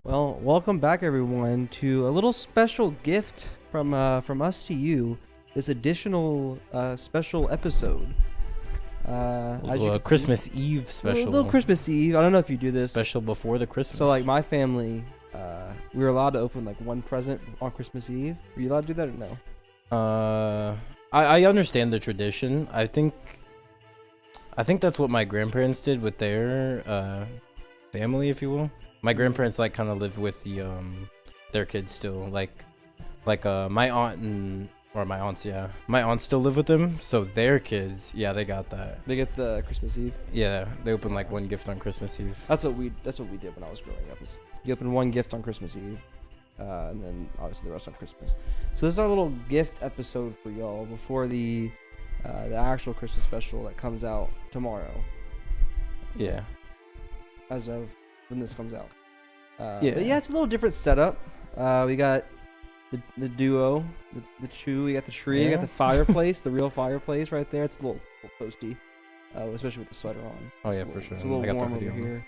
Well, welcome back everyone to a little special gift from us to you. This additional special episode. As you can Christmas see, Eve special. A little Christmas Eve. I don't know if you do this. Special before the Christmas. So like my family, we were allowed to open like one present on Christmas Eve. Were you allowed to do that or no? I understand the tradition. I think that's what my grandparents did with their family, if you will. My grandparents like kind of live with the their kids still, like my aunt and my aunts, yeah. My aunts still live with them, so their kids, yeah, they got that. They get the Christmas Eve. Yeah, they open like one gift on Christmas Eve. That's what we did when I was growing up. You open one gift on Christmas Eve, and then obviously the rest on Christmas. So this is our little gift episode for y'all before the actual Christmas special that comes out tomorrow. Yeah. As of when this comes out. Yeah. But yeah, it's a little different setup. We got the duo, the chew. We got the tree. We got the fireplace, the real fireplace right there. It's a little toasty, especially with the sweater on. Oh yeah, for sure. It's a little warm over here.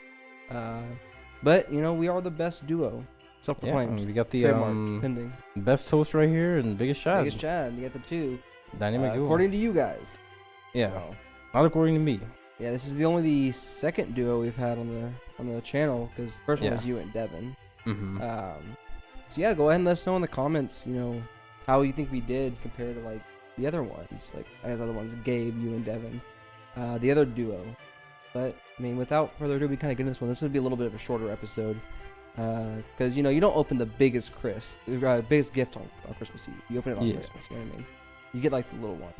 But you know, we are the best duo. Self-proclaimed. Yeah, we got the pending. best host right here and biggest Chad. Biggest Chad. You got the two. Dynamic duo. According to you guys. Yeah. So, not according to me. yeah, this is the second duo we've had on the channel, because the first one Yeah. was you and Devin. Mm-hmm. So yeah, go ahead and let us know in the comments, you know, how you think we did compared to like the other ones, like the other ones, Gabe, you and Devin, the other duo. But I mean, without further ado, we kind of get into this one. This would be a little bit of a shorter episode, because you know you don't open the biggest gift on Christmas Eve. You open it on Christmas. You know what I mean? You get like the little one.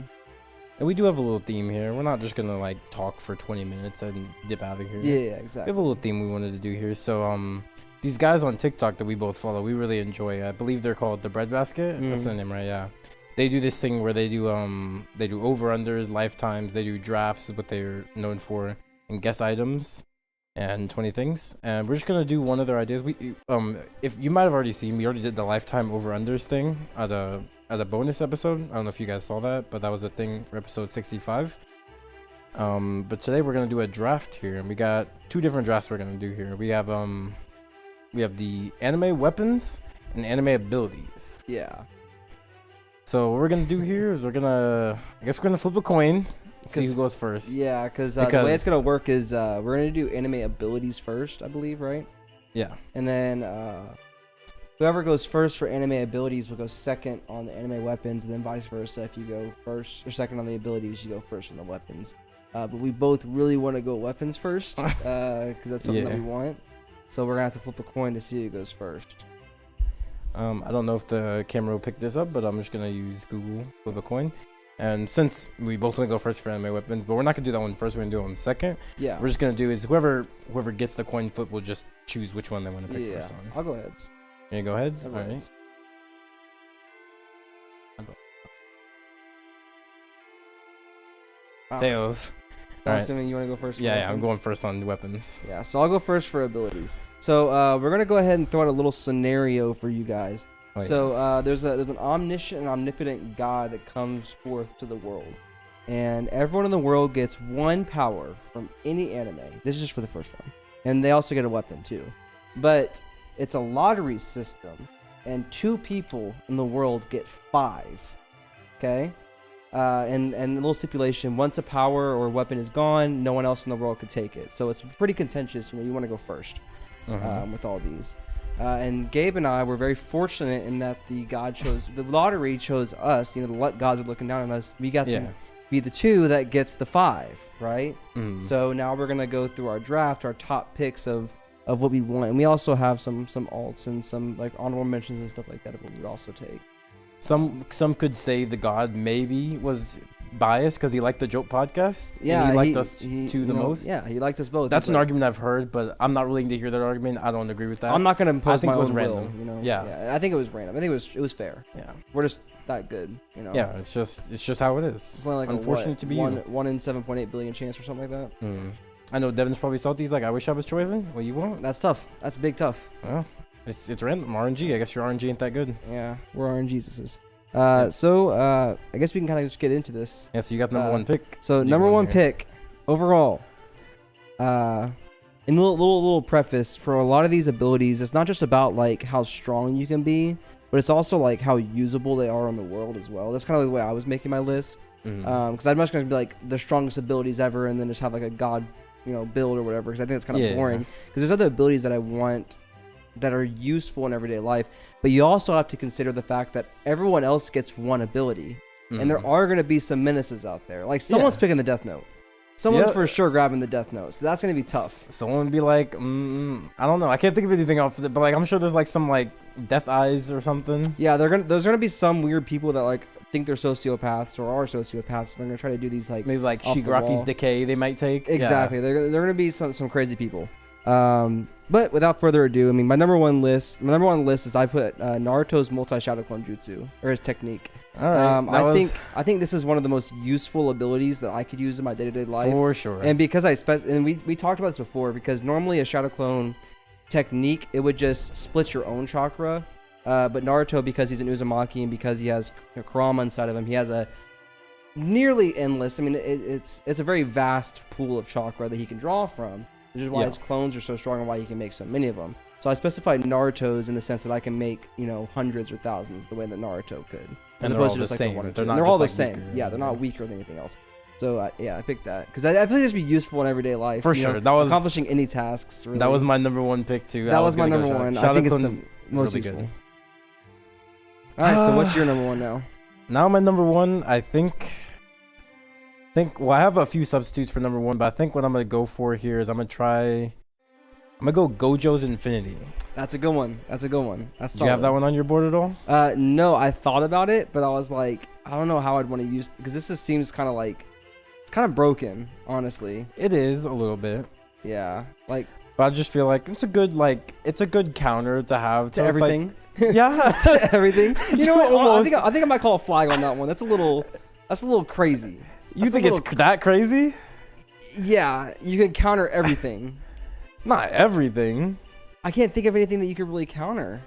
And we do have a little theme here. We're not just gonna like talk for 20 minutes and dip out of here. Yeah, We exactly. have a little theme we wanted to do here. So these guys on TikTok that we both follow, we really enjoy. I believe they're called the Bread Basket. That's the name, right? Yeah. They do this thing where they do over-unders, lifetimes. They do drafts, is what they're known for, and guess items, and 20 things. And we're just gonna do one of their ideas. We if you might have already seen, we already did the lifetime over-unders thing as a bonus episode. I don't know if you guys saw that, but that was a thing for episode 65. But today we're gonna do a draft here, and we got two different drafts we're gonna do here. We have the anime weapons and anime abilities. Yeah. So what we're gonna do here is I guess we're gonna flip a coin, see who goes first. Yeah, because the way it's gonna work is we're gonna do anime abilities first, I believe, right? Yeah. And then whoever goes first for anime abilities will go second on the anime weapons, and then vice versa. If you go first or second on the abilities, you go first on the weapons. But we both really want to go weapons first, because that's something that we want. So we're gonna have to flip a coin to see who goes first. I don't know if the camera will pick this up, but I'm just gonna use Google flip a coin. And since we both want to go first for anime weapons, but we're not gonna do that one first, we're gonna do it on second. Yeah. We're just gonna do is whoever gets the coin flip will just choose which one they want to pick first on. I'll go ahead. You go ahead. All right. Tails. I'm assuming you want to go first. Yeah, I'm going first on weapons. Yeah, so I'll go first for abilities. So we're gonna go ahead and throw out a little scenario for you guys. Oh, yeah. So there's an omniscient and omnipotent God that comes forth to the world, and everyone in the world gets one power from any anime. This is just for the first one, and they also get a weapon too. But it's a lottery system, and 2 people in the world get 5. Okay. And a little stipulation: once a power or weapon is gone, no one else in the world could take it. So it's pretty contentious. You know, you want to go first with all these. And Gabe and I were very fortunate in that the lottery chose us. You know, the gods are looking down on us. We got to be the 2 that gets the 5, right? So now we're gonna go through our draft, our top picks of what we want, and we also have some alts and some like honorable mentions and stuff like that of what we would also take. Some could say the god maybe was biased because he liked the Jowp podcast. Yeah, and he liked us two the most. Yeah, he liked us both. That's an argument I've heard, but I'm not willing to hear that argument. I don't agree with that. I'm not gonna impose my own random. will. You know. Yeah. I think it was random. I think it was fair. Yeah. We're just that good. You know. Yeah, it's just how it is. It's only like unfortunate to be one in 7.8 billion chance or something like that. I know Devin's probably salty. He's like, I wish I was chosen. Well, you won't. That's tough. That's big tough. Well, it's random. RNG. I guess your RNG ain't that good. Yeah, we're RNGesuses. So I guess we can kind of just get into this. Yeah, so you got number 1 pick. So number 1 pick overall And little preface for a lot of these abilities, it's not just about like how strong you can be, but it's also like how usable they are in the world as well. That's kind of the way I was making my list. Because I'm not going to be like the strongest abilities ever and then just have like a god, build or whatever. Because I think that's kind of boring. Because there's other abilities that I want that are useful in everyday life. But you also have to consider the fact that everyone else gets one ability. And there are going to be some menaces out there. Like someone's picking the Death Note. Someone's for sure grabbing the Death Note. So that's going to be tough. Someone would be like, I don't know. I can't think of anything off it. But like, I'm sure there's like some like Death Eyes or something. Yeah, there's going to be some weird people that like think they're sociopaths or are sociopaths. So they're going to try to do these like maybe like Shigaraki's decay they might take. Exactly. They're going to be some crazy people. But without further ado, I mean, my number one list is I put Naruto's multi-shadow clone jutsu, or his technique. All right. I think this is one of the most useful abilities that I could use in my day-to-day life. For sure. And because we talked about this before, because normally a shadow clone technique, it would just split your own chakra. But Naruto, because he's an Uzumaki and because he has Kurama inside of him, he has a nearly endless. I mean, it's a very vast pool of chakra that he can draw from, which is why his clones are so strong and why he can make so many of them. So I specified Naruto's in the sense that I can make, hundreds or thousands the way that Naruto could. As opposed to just like the one or two. They're all the same. Yeah, they're not weaker than anything else. So I picked that because I feel like this would be useful in everyday life. For sure, that was accomplishing any tasks. Really. That was my number one pick too. That was my number one. I think it's the most really useful. Good. All right, so what's your number one now? Now my number one, I think. Well, I have a few substitutes for number one, but I think what I'm gonna go for here is I'm gonna go Gojo's Infinity. That's a good one. That's solid. Do you have that one on your board at all? No, I thought about it, but I was like, I don't know how I'd want to use, because this just seems kind of like, it's kind of broken, honestly. It is a little bit. Yeah, like. But I just feel like it's a good counter to have to everything. Like, yeah, to everything. You know what? I think I might call a flag on that one. That's a little crazy. You think it's that crazy? Yeah, you can counter everything. Not everything. I can't think of anything that you could really counter.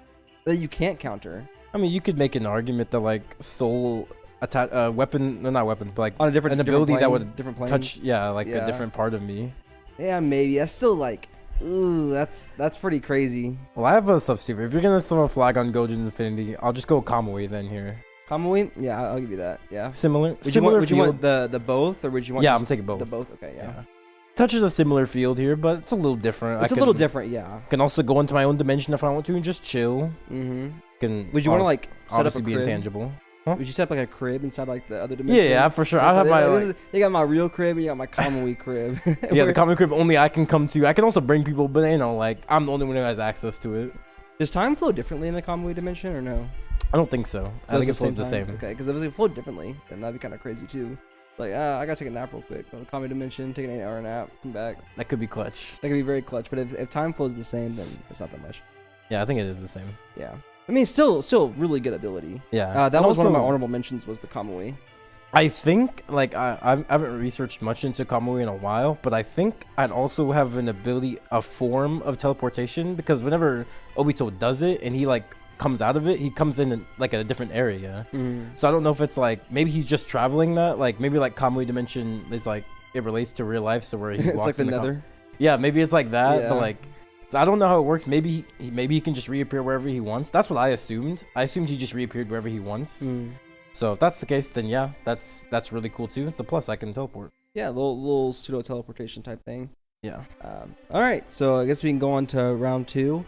That you can't counter. I mean, you could make an argument that like soul weapon, no, not weapons, but like on an ability plane, that would different touch, a different part of me. Yeah, maybe. That's still like, ooh, that's pretty crazy. Well, I have a substitute. If you're gonna throw a flag on Gojo's Infinity, I'll just go Kamui then here. Kamui? Yeah, I'll give you that. Yeah. Similar. Would you want the both, or would you want? Yeah, I'm taking both. The both. Okay. Yeah. Touches a similar field here, but it's a little different. It's a little different, yeah. Can also go into my own dimension if I want to and just chill. Would you want to like set up a be crib? intangible? Huh? Would you set up like a crib inside like the other dimension? Yeah, for sure. I have my. They got my real crib, and you got my Kamui crib. Yeah, the Kamui crib only I can come to. I can also bring people, but like I'm the only one who has access to it. Does time flow differently in the Kamui dimension or no? I don't think so. I think it flows the same. Okay, because if it flowed differently, then that'd be kind of crazy too. Like, I gotta take a nap real quick. Go to the Kamui dimension, take an 8-hour nap, come back. That could be clutch. That could be very clutch. But if time flows the same, then it's not that much. Yeah, I think it is the same. Yeah. I mean, still really good ability. Yeah. That was one of my honorable mentions, was the Kamui. I think, like, I haven't researched much into Kamui in a while, but I think I'd also have an ability, a form of teleportation, because whenever Obito does it and he, like, comes out of it, he comes in like a different area. So I don't know if it's like, maybe he's just traveling that, like, maybe like Kamui dimension is like, it relates to real life, so where he walks like in the nether. Yeah, maybe it's like that, but like, so I don't know how it works. Maybe he can just reappear wherever he wants. That's what I assumed. I assumed he just reappeared wherever he wants. So if that's the case, then yeah, that's really cool too. It's a plus. I can teleport. Yeah, little pseudo teleportation type thing. Yeah. All right, so I guess we can go on to round 2.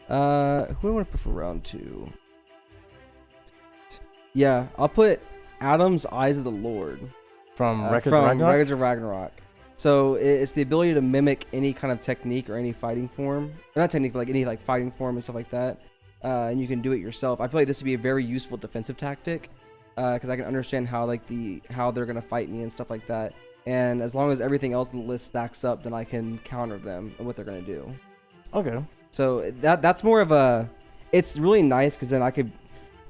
Who do I want to put for round 2? Yeah, I'll put Adam's Eyes of the Lord from Records of Ragnarok. So it's the ability to mimic any kind of technique or any fighting form, or not technique, but like any like fighting form and stuff like that. And you can do it yourself. I feel like this would be a very useful defensive tactic, because I can understand how how they're gonna fight me and stuff like that. And as long as everything else in the list stacks up, then I can counter them and what they're gonna do. Okay. So that's more of a. It's really nice because then I could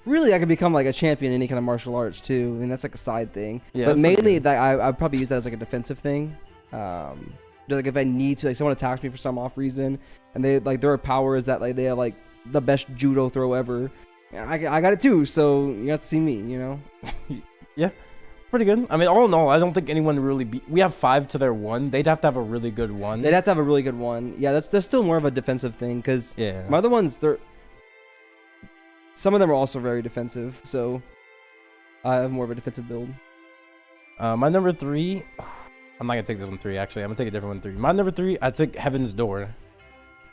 become like a champion in any kind of martial arts too. I mean, that's like a side thing. Yeah, but mainly that I'd probably use that as like a defensive thing. Like if I need to, like someone attacks me for some off reason, and they like their power is that like they have like the best judo throw ever. I got it too, so you have to see me, you know. Yeah. Pretty good. I mean, all in all, I don't think anyone really beat. We have 5 to their 1. They'd have to have a really good one. They'd have to have a really good one. Yeah, that's still more of a defensive thing because my other ones, some of them are also very defensive. So I have more of a defensive build. My number 3. I'm not gonna take this one 3. Actually, I'm gonna take a different one 3. My number 3, I took Heaven's Door.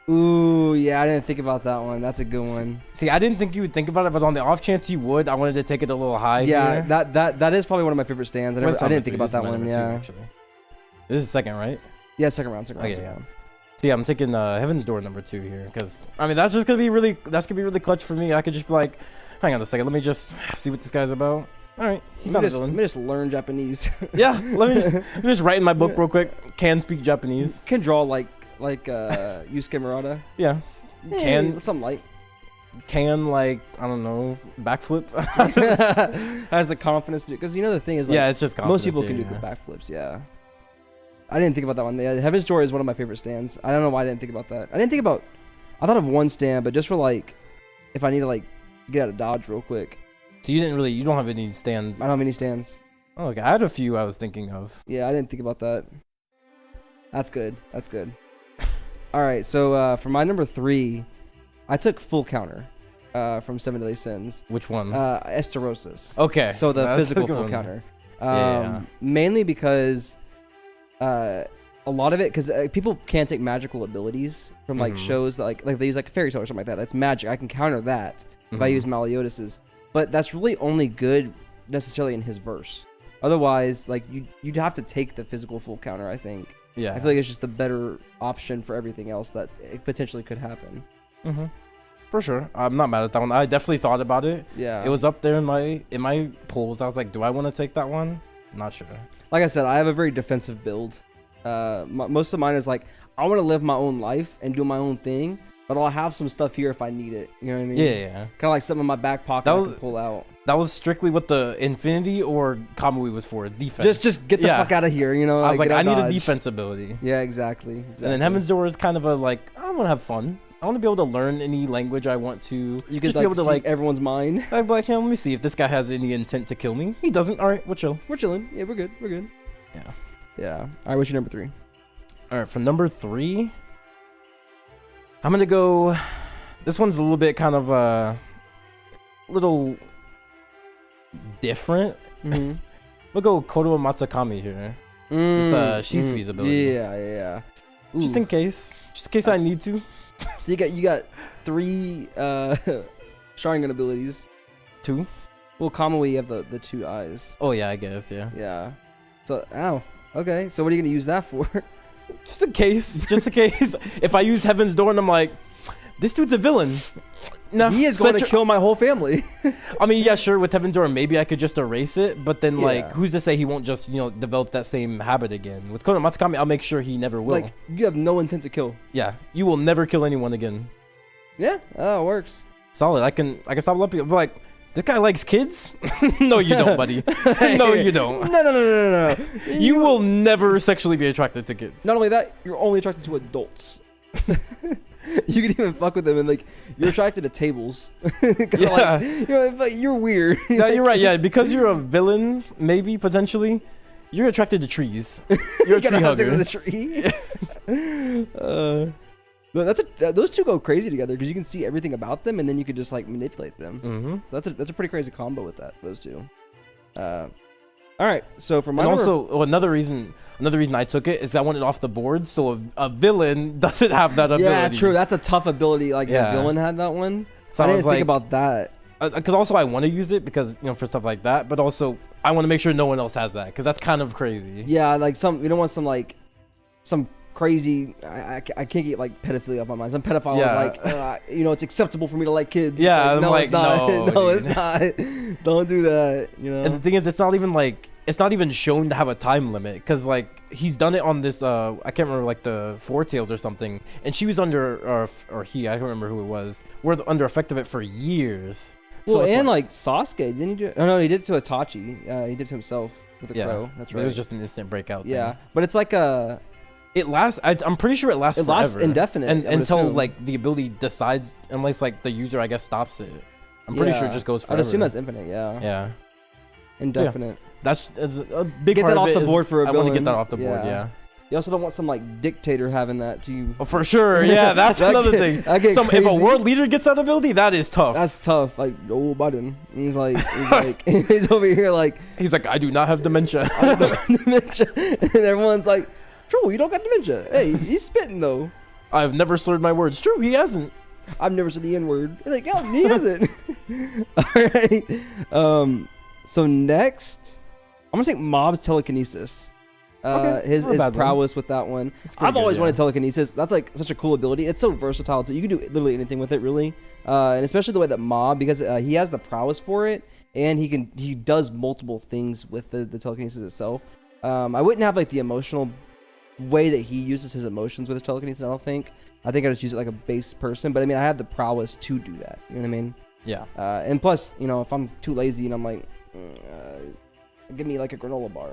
Ooh, yeah, I didn't think about that one. That's a good one. See, I didn't think you would think about it, but on the off chance you would, I wanted to take it a little high. Yeah, here. that is probably one of my favorite stands. I didn't think about that one. Yeah, actually. This is second, right? Yeah, second round. So yeah, I'm taking Heaven's Door number 2 here because I mean that's gonna be really clutch for me. I could just be like, hang on a second, let me just see what this guy's about. All right, let me just learn Japanese. Yeah, let me just write in my book real quick. Can speak Japanese. Can draw like Yusuke Murata. Yeah. Can some light. Can like I don't know backflip. Has the confidence to do because you know the thing is like, it's just most people can do good backflips. Yeah. I didn't think about that one. Yeah, Heaven's Door is one of my favorite stands. I don't know why I didn't think about that. I thought of one stand, but just for like if I need to like get out of dodge real quick. So you don't have any stands. I don't have any stands. Oh, okay. I had a few I was thinking of. Yeah, I didn't think about that. That's good. All right, so for my number 3, I took Full Counter from 7 Deadly Sins. Which one? Esterosis. Okay. So the physical Full Counter. Mainly because a lot of it, because people can't take magical abilities from like shows that like they use like Fairy Tail or something like that. That's magic. I can counter that if I use Meliodas'. But that's really only good necessarily in his verse. Otherwise, like you'd have to take the physical Full Counter, I think. Yeah. I feel like it's just a better option for everything else that it potentially could happen. For sure. I'm not mad at that one. I definitely thought about it. Yeah. It was up there in my polls. I was like, do I want to take that one? Not sure. Like I said, I have a very defensive build. Most of mine is like, I want to live my own life and do my own thing, but I'll have some stuff here if I need it. You know what I mean? Yeah. Kind of like something in my back pocket I can pull out. That was strictly what the Infinity or Kamui was for, defense. Just get the fuck out of here, you know? I was like, I need dodge. a defense ability. Yeah, exactly. And then Heaven's Door is kind of a like, I want to have fun. I want to be able to learn any language I want to. You could just be able to like everyone's mind. I'd be like, let me see if this guy has any intent to kill me. He doesn't. All right, we're chill. We're chilling. Yeah, we're good. Yeah. All right, what's your number 3? All right, for number 3, I'm gonna go. This one's a little bit kind of a little different. We'll go Kodo Matsukami here. It's the Shisui's ability. Yeah. Ooh. Just in case I need to. So you got 3 Sharingan abilities. 2. Well, commonly you have the 2 eyes. Oh yeah, I guess Yeah. So okay. So what are you gonna use that for? Just in case. If I use Heaven's Door and I'm like, this dude's a villain. No, he is going to kill my whole family. I mean, yeah, sure. With Heaven's Door, maybe I could just erase it. But then, like, who's to say he won't just, develop that same habit again? With Kodo Matsukami, I'll make sure he never will. Like, you have no intent to kill. Yeah, you will never kill anyone again. Yeah, that works. Solid. I can stop loving people. Like, this guy likes kids? No, you don't, buddy. No, you don't. No. You will never sexually be attracted to kids. Not only that, you're only attracted to adults. You can even fuck with them and like you're attracted to tables. Yeah. You're weird. Yeah, you're right. Yeah, because you're a villain, maybe potentially, you're attracted to trees. You're a tree hugger. To the tree. Those two go crazy together because you can see everything about them and then you can just like manipulate them. So that's a pretty crazy combo with those two. All right, so for my another reason I took it is I wanted off the board, so a villain doesn't have that ability. Yeah, true. That's a tough ability. Like a villain had that one. So I didn't think about that. Because also I want to use it because for stuff like that, but also I want to make sure no one else has that because that's kind of crazy. Yeah, like you don't want some crazy. I can't get like pedophilia off my mind. Some pedophile is like, it's acceptable for me to like kids. Yeah, it's not. No, it's not. Don't do that. And the thing is, it's not even shown to have a time limit because like he's done it on this. I can't remember like the Four Tails or something, and she was under or he. I don't remember who it was. We're under effect of it for years. Well, so and like Sasuke, didn't he do? Oh no, he did it to Itachi. He did it to himself with the crow. That's right. It was just an instant breakout. Yeah, thing. But it's like a. It lasts. I'm pretty sure it lasts. It lasts forever. Indefinite, and until like the ability decides, unless like the user I guess stops it. I'm pretty sure it just goes forever. I'd assume that's infinite. Yeah. Yeah. Indefinite. So, That's a big Get part that of off it the is board for a I want to get villain. that off the board. Yeah. You also don't want some like dictator having that to you. Oh, for sure. Yeah, that's another thing. If a crazy. world leader gets that ability, that is tough. That's tough. Like Joe Biden. He's like he's over here like He's like, I do not have dementia. I don't have dementia. And everyone's like, true, you don't got dementia. Hey, he's spitting though. I've never slurred my words. True, he hasn't. I've never said the N word. He's like, yo, he hasn't. All right. So next, I'm gonna take Mob's telekinesis. Okay, His not a bad prowess with that one. I've always wanted telekinesis. That's like such a cool ability. It's so versatile too. You can do literally anything with it, really. And especially the way that Mob, because he has the prowess for it, and he does multiple things with the telekinesis itself. I wouldn't have like the emotional way that he uses his emotions with his telekinesis. I don't think. I think I just use it like a base person. But I mean, I have the prowess to do that. You know what I mean? Yeah. And plus, you know, if I'm too lazy and I'm like, give me like a granola bar.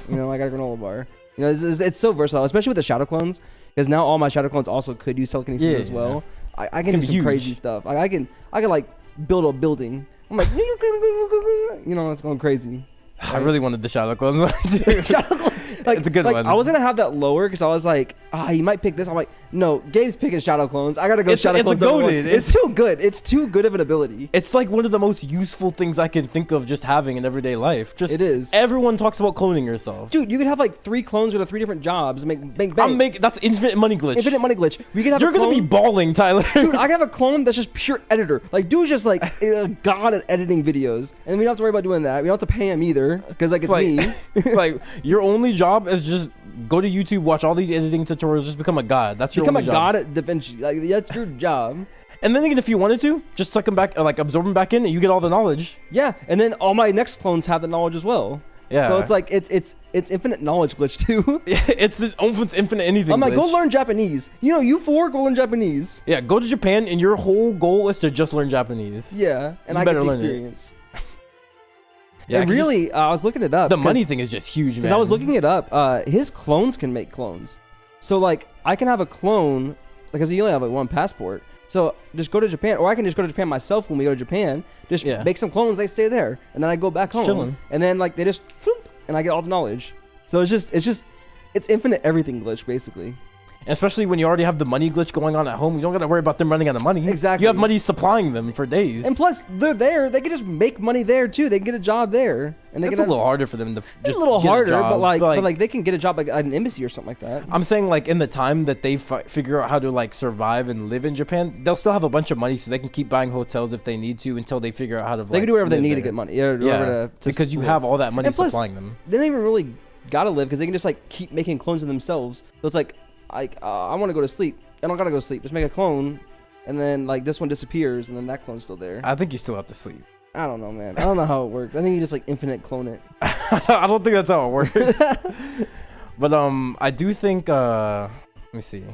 You know, I got a granola bar. You know, it's so versatile, especially with the shadow clones, because now all my shadow clones also could use telekinesis as well. I can do some crazy stuff. I can like build a building. I'm like, you know, it's going crazy. I really wanted the shadow clones one too. Shadow clones, like, it's a good one. I was gonna have that lower because I was like, he might pick this. I'm like, no, Gabe's picking shadow clones. I gotta go shadow clones. It's too good. It's too good of an ability. It's like one of the most useful things I can think of just having in everyday life. Just it is. Everyone talks about cloning yourself. Dude, you could have like 3 clones with 3 different jobs and make bank. That's infinite money glitch. Infinite money glitch. We could have. You're gonna be balling, Tyler. Dude, I could have a clone that's just pure editor. Like, dude's just like a god at editing videos, and we don't have to worry about doing that. We don't have to pay him either, because like it's me. Like your only job is just go to YouTube, watch all these editing tutorials, just become a god. That's your only job. Become a god at Da Vinci. Like that's your job. And then if you wanted to, just suck them back, like absorb them back in, and you get all the knowledge. Yeah, and then all my next clones have the knowledge as well. Yeah. So it's like it's infinite knowledge glitch too. it's almost infinite anything. I'm like, glitch. go learn Japanese. You know, you 4 go learn Japanese. Yeah, go to Japan, and your whole goal is to just learn Japanese. Yeah, and I get the experience. Yeah, and really, I was looking it up. The money thing is just huge, man. Because I was looking it up. His clones can make clones. So, like, I can have a clone, because you only have, like, 1 passport. So, just go to Japan. Or I can just go to Japan myself when we go to Japan. Just make some clones, they stay there. And then I go back home. Chilling. And then, like, they just, floop, and I get all the knowledge. So, it's infinite everything glitch, basically. Especially when you already have the money glitch going on at home. You don't got to worry about them running out of money. Exactly. You have money supplying them for days. And plus, they're there. They can just make money there, too. They can get a job there. And it's a little harder for them to just it's a little get harder, a job. but like they can get a job like at an embassy or something like that. I'm saying, like, in the time that they figure out how to, like, survive and live in Japan, they'll still have a bunch of money, so they can keep buying hotels if they need to until they figure out how to, they can do whatever they need to get money. Because you have all that money supplying them. They don't even really gotta live, because they can just, like, keep making clones of themselves. So it's like I want to go to sleep. I don't gotta go to sleep. Just make a clone, and then like this one disappears, and then that clone's still there. I think you still have to sleep. I don't know, man. I don't know how it works. I think you just like infinite clone it. I don't think that's how it works. But I do think let me see.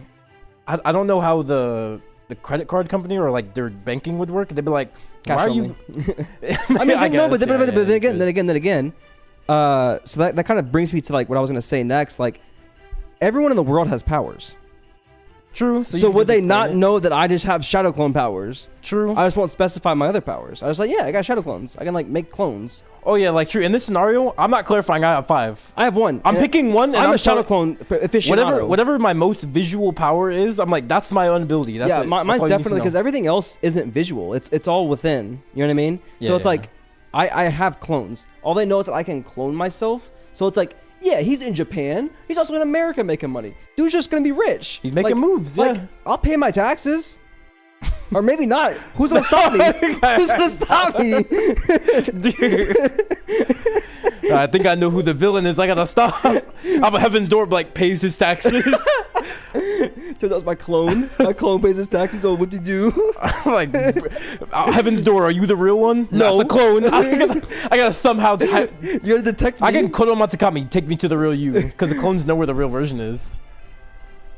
I don't know how the credit card company or like their banking would work. They'd be like, cash why are only. you? I mean, no, but then again. So that kind of brings me to like what I was gonna say next. Like, everyone in the world has powers. True. So would they not know that I just have shadow clone powers? True. I just won't specify my other powers. I was like, yeah, I got shadow clones. I can like make clones. Oh yeah, like true. In this scenario, I'm not clarifying. I have 5. I have 1. I'm picking one. And I'm a shadow clone aficionado. Whatever my most visual power is, I'm like, that's my own ability. That's mine's definitely, because everything else isn't visual. It's all within. You know what I mean? So it's like, I have clones. All they know is that I can clone myself. So it's like, yeah, he's in Japan. He's also in America making money. Dude's just gonna be rich. He's making moves. Like, I'll pay my taxes. Or maybe not. Who's gonna stop me? Who's gonna stop me? Dude. I think I know who the villain is. I gotta stop. I have a Heaven's Door, like, pays his taxes. Turns out it's my clone. My clone pays his taxes. So what do you do? I'm like, Heaven's Door, are you the real one? No, it's a clone. I gotta somehow. You're gonna detect me. I can Kodo Matsukami take me to the real you, because the clones know where the real version is.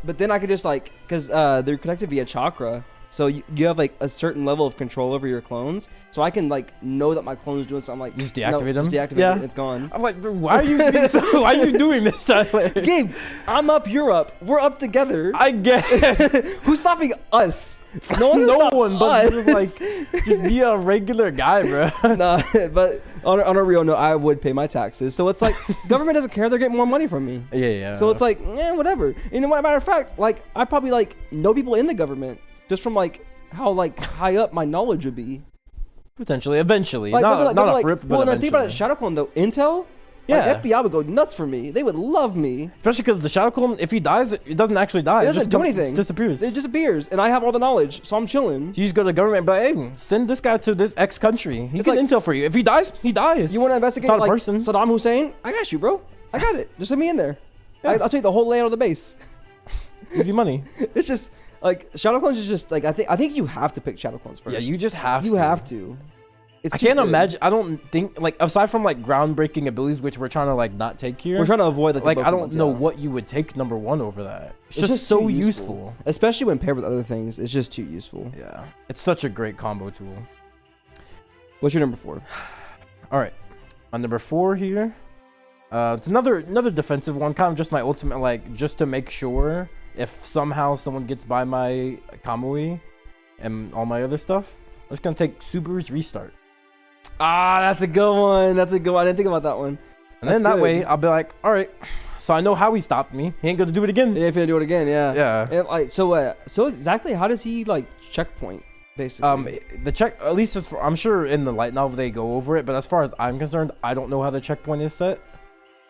But then I could just like, because they're connected via chakra. So you have like a certain level of control over your clones. So I can like know that my clone's doing something. Like, you just deactivate them. Just deactivate it. It's gone. I'm like, why are you being so? Why are you doing this, Tyler? Gabe, I'm up. You're up. We're up together. I guess. Who's stopping us? No one. No one. But just like, just be a regular guy, bro. Nah, but on a real note, I would pay my taxes. So it's like government doesn't care; they're getting more money from me. Yeah. So it's like, whatever. You know, matter of fact, like I probably like know people in the government just from like how like high up my knowledge would be. Potentially, eventually, like, not a like, rip, but well, and I eventually. think about it, Shadow Clone though, Intel. Yeah. Like, FBI would go nuts for me. They would love me. Especially because the Shadow Clone, if he dies, it doesn't actually die. It doesn't just do anything. It disappears. It disappears, and I have all the knowledge, so I'm chilling. You just go to the government, but hey, send this guy to this X country. He can intel for you. If he dies, he dies. You want to investigate not like a person. Saddam Hussein? I got you, bro. I got it. Just send me in there. Yeah. I'll take the whole layout of the base. Easy money. It's just like Shadow Clones is just like I think you have to pick Shadow Clones first. Yeah, you just have. You have to. I can't imagine. I don't think like aside from like groundbreaking abilities, which we're trying to like not take here. We're trying to avoid like I don't know what you would take number one over that. It's just too so useful, especially when paired with other things. It's just too useful. Yeah, it's such a great combo tool. What's your number 4? All right, on number 4 here, it's another defensive one, kind of just my ultimate like just to make sure if somehow someone gets by my Kamui and all my other stuff, I'm just gonna take Subaru's restart. Ah, that's a good one. That's a good one. I didn't think about that one. And then that way, I'll be like, all right, so I know how he stopped me. He ain't gonna do it again. Yeah, if he's gonna do it again, yeah. Yeah. And, like, so exactly, how does he like checkpoint? Basically, the check, at least as for, I'm sure in the light novel they go over it, but as far as I'm concerned, I don't know how the checkpoint is set.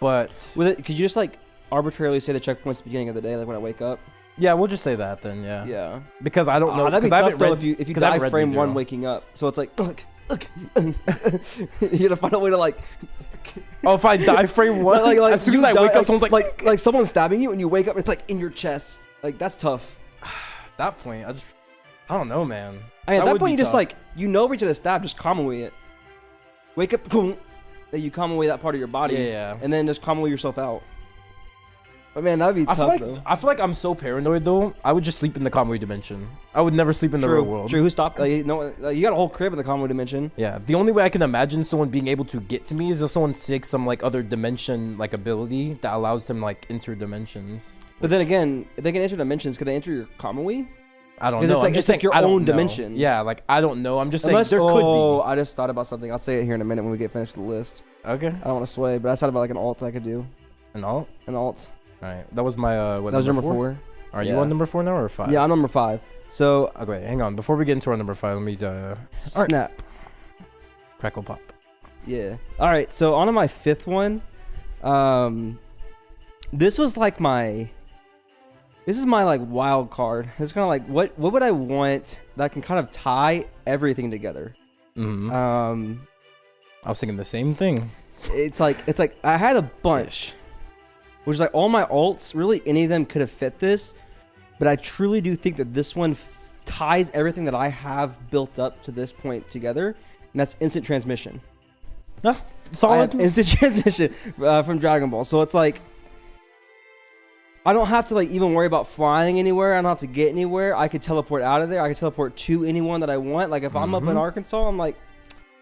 But with it, could you just like arbitrarily say the checkpoint's the beginning of the day, like when I wake up? Yeah, we'll just say that then. Yeah. Yeah. Because I don't know. That'd be tough though if you die frame 1 zero. waking up. So it's like, look. You gotta find a way to like. Oh, if I die frame 1, like as soon as I wake up, someone's like someone's stabbing you and you wake up, it's like in your chest. Like that's tough. At that point, I don't know, man. I mean, at that point, you just tough. like where you're gonna stab, just Kamui it. Wake up, then you Kamui that part of your body, yeah, and then just Kamui yourself out. But man, that'd be tough though. I feel like I'm so paranoid though. I would just sleep in the Kamui dimension. I would never sleep in the real world. True. Who stopped? You got a whole crib in the Kamui dimension. Yeah. The only way I can imagine someone being able to get to me is if someone takes some like other dimension like ability that allows them like enter dimensions. But then again, if they can enter dimensions, could they enter your Kamui? I don't know. It's like your own dimension. Yeah, like I don't know. I'm just saying there could be. Oh, I just thought about something. I'll say it here in a minute when we get finished with the list. Okay. I don't want to sway, but I thought about like an alt I could do. An alt? An alt. All right. That was my that was number 4. Are you on number 4 now or 5? Yeah, I'm number 5. So okay, hang on. Before we get into our number 5, let me snap. Right. Crackle pop. Yeah. All right. So on to my 5th one. This was like this is my like wild card. It's kind of like what would I want that can kind of tie everything together. Mm-hmm. I was thinking the same thing. It's like I had a bunch, which is like all my alts. Really, any of them could have fit this, but I truly do think that this one ties everything that I have built up to this point together, and that's instant transmission. Yeah, solid. Instant transmission from Dragon Ball. So it's like I don't have to like even worry about flying anywhere. I don't have to get anywhere. I could teleport out of there. I could teleport to anyone that I want. Like if I'm up in Arkansas, I'm like,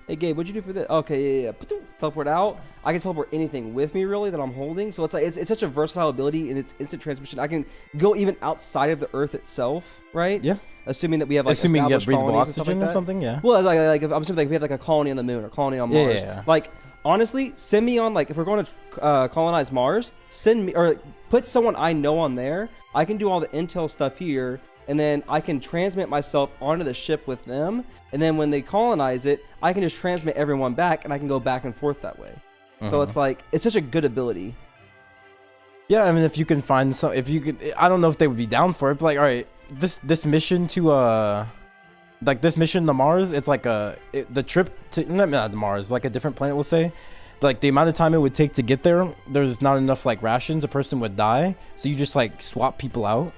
hey Gabe, what'd you do for this? Okay, yeah. Teleport out. I can teleport anything with me really that I'm holding. So it's like it's such a versatile ability and it's instant transmission. I can go even outside of the Earth itself, right? Yeah. Assuming that we have like assuming you have established breathable colonies oxygen and or something, yeah. Well, like I'm assuming like we have like a colony on the moon or colony on Mars. Yeah. Like honestly, send me on like if we're going to colonize Mars, send me or put someone I know on there. I can do all the intel stuff here, and then I can transmit myself onto the ship with them. And then when they colonize it, I can just transmit everyone back, and I can go back and forth that way. So it's like it's such a good ability. Yeah, I mean, if you can find some, if you could, I don't know if they would be down for it, but like, all right, this mission to like this mission to Mars, it's like the trip to not Mars, like a different planet, we'll say. Like the amount of time it would take to get there, there's not enough like rations. A person would die, so you just like swap people out.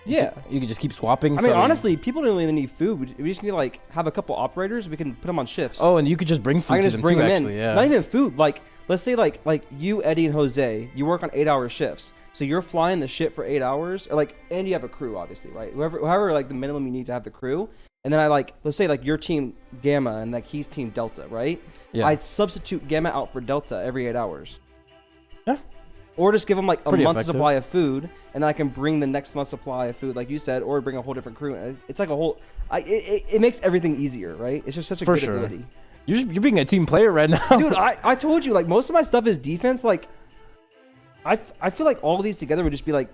Yeah, you can just keep swapping. I mean, honestly, people don't really need food. We just need to like have a couple operators. We can put them on shifts. Oh, and you could just bring food to them too, actually. Yeah. Not even food. Like let's say like you, Eddie, and Jose, you work on 8-hour shifts. So you're flying the ship for 8 hours, or like, and you have a crew, obviously, right? However, like the minimum you need to have the crew. And then I like, let's say like your team Gamma and like he's team Delta, right? Yeah. I'd substitute Gamma out for Delta every 8 hours. Yeah. Or just give them like a Pretty month's effective. supply of food, and then I can bring the next month's supply of food, like you said, or bring a whole different crew. It's like a whole, it makes everything easier, right? It's just such a good ability. You're being a team player right now. Dude, I told you, like, most of my stuff is defense. Like, I feel like all of these together would just be, like,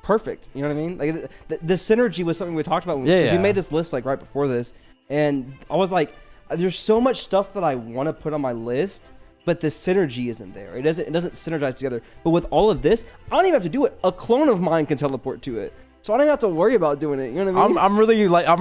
perfect. You know what I mean? Like, the synergy was something we talked about. We made this list, like, right before this. And I was like, there's so much stuff that I want to put on my list, but the synergy isn't there. It doesn't synergize together. But with all of this, I don't even have to do it. A clone of mine can teleport to it. So I don't have to worry about doing it. You know what I mean? I'm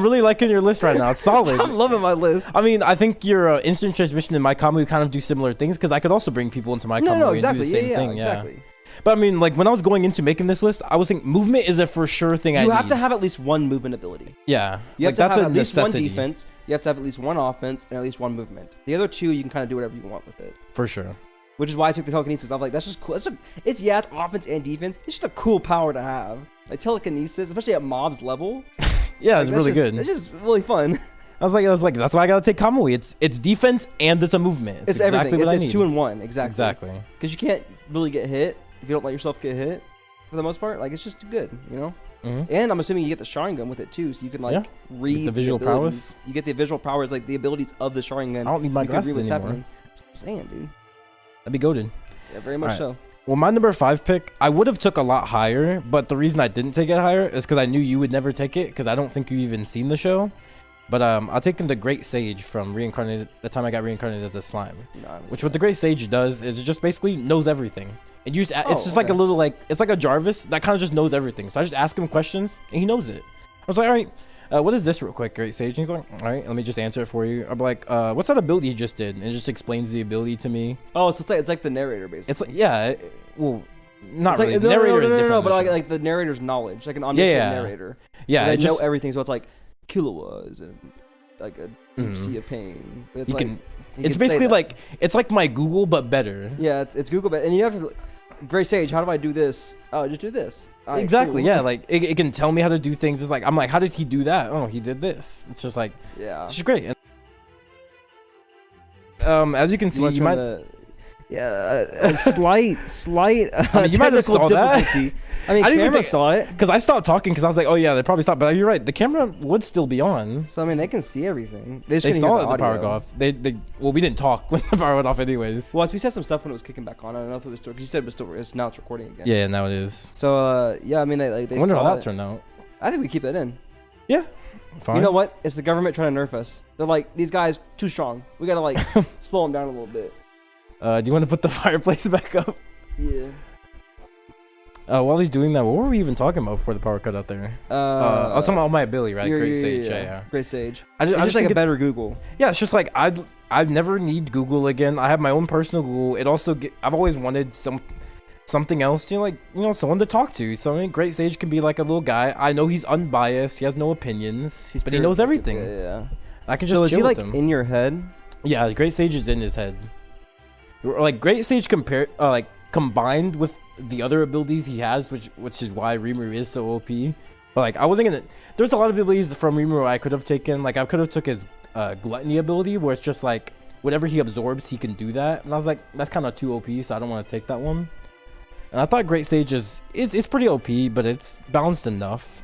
really liking your list right now. It's solid. I'm loving my list. I mean, I think your instant transmission and my Kamui kind of do similar things because I could also bring people into my Kamui No, exactly. and do the same thing. Exactly. But I mean, like when I was going into making this list, I was thinking movement is a for sure thing. You have to have at least one movement ability. Yeah, you have to have at least one defense. You have to have at least one offense and at least one movement. The other two, you can kind of do whatever you want with it. For sure. Which is why I took the telekinesis. I'm like, that's just cool. It's offense and defense. It's just a cool power to have. Like telekinesis, especially at mob's level. Yeah, it's really good. It's just really fun. I was like, that's why I gotta take Kamui. It's defense and it's a movement. It's exactly everything. What I it's need. 2 in 1. Exactly. Exactly. Because you can't really get hit if you don't let yourself get hit. For the most part, like it's just good, you know. Mm-hmm. And I'm assuming you get the Sharingan with it too, so you can like read the visual prowess. You get the visual powers, like the abilities of the Sharingan. I don't need my glasses anymore. Happening. That's what I'm saying, dude. That'd be goated. Yeah, very much so. Well, my number 5 pick, I would have took a lot higher, but the reason I didn't take it higher is because I knew you would never take it because I don't think you even seen the show. But I'll take the Great Sage from Reincarnated. The time I got reincarnated as a slime, which what the Great Sage does is it just basically knows everything. And it's just like a little it's like a Jarvis that kind of just knows everything. So I just ask him questions and he knows it. I was like, all right, what is this real quick, Great Sage? And he's like, all right, let me just answer it for you. I'm like, what's that ability you just did? And it just explains the ability to me. Oh, so it's like the narrator basically. It's like well. Not it's really. Like, the narrator is different. No, but like the narrator's knowledge, like an omniscient narrator. Yeah, they know everything. So it's like Killua and like a deep sea of pain. But it's basically like it's like my Google but better. Yeah, it's Google but and you have to. Great Sage, how do I do this? Oh, just do this. Right, exactly. cool. Yeah, like it can tell me how to do things. It's like I'm like, how did he do that? Oh, he did this. It's just like it's just great. And, as you can see, you might. A slight I mean, you might have saw difficulty. that. I mean, camera saw it. Because I stopped talking because I was like, oh yeah, they probably stopped. But you're right, the camera would still be on. So I mean, they can see everything. They saw the power go off. Well, we didn't talk when the power went off anyways. Well, we said some stuff when it was kicking back on. I don't know if it was still, because you said it was still, now it's recording again. Yeah, now it is. So yeah, I mean, they I wonder how that turned out. I think we keep that in. Yeah. Fine. You know what? It's the government trying to nerf us. They're like, these guys too strong. We gotta like slow them down a little bit. Do you want to put the fireplace back up? Yeah. While he's doing that, what were we even talking about before the power cut out there? I was talking about my ability, right? Great Sage, yeah. Great Sage. I just like a better Google. Yeah, it's just like I'd never need Google again. I have my own personal Google. It also I've always wanted something else, someone to talk to. So Great Sage can be like a little guy. I know he's unbiased. He has no opinions, but he knows everything. Yeah. I can just. So is he like him. in your head? Yeah, Great Sage is in his head. Like Great Sage combined with the other abilities he has, which is why Rimuru is so OP. But like I wasn't gonna. There's a lot of abilities from Rimuru I could have taken. Like I could have took his gluttony ability, where it's just like whatever he absorbs, he can do that. And I was like, that's kind of too OP, so I don't want to take that one. And I thought Great Sage is pretty OP, but it's balanced enough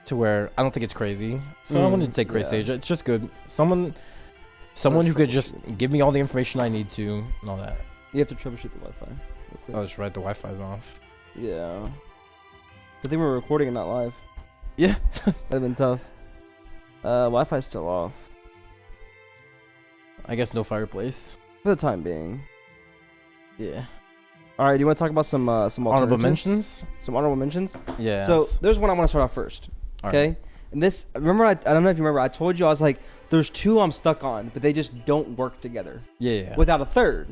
to where I don't think it's crazy. So I wanted to take Great Sage. It's just good. Someone who could just give me all the information I need to and all that. You have to troubleshoot the Wi-Fi. Oh, that's right. The Wi-Fi's off. Yeah. I think we're recording and not live. Yeah. That'd have been tough. Wi-Fi's still off. I guess no fireplace. For the time being. Yeah. All right. Do you want to talk about some honorable mentions? Some honorable mentions. Yeah. So there's one I want to start off first. Okay. Right. And this, remember, I don't know if you remember. I told you I was like, there's 2 I'm stuck on, but they just don't work together. Yeah. Without a third,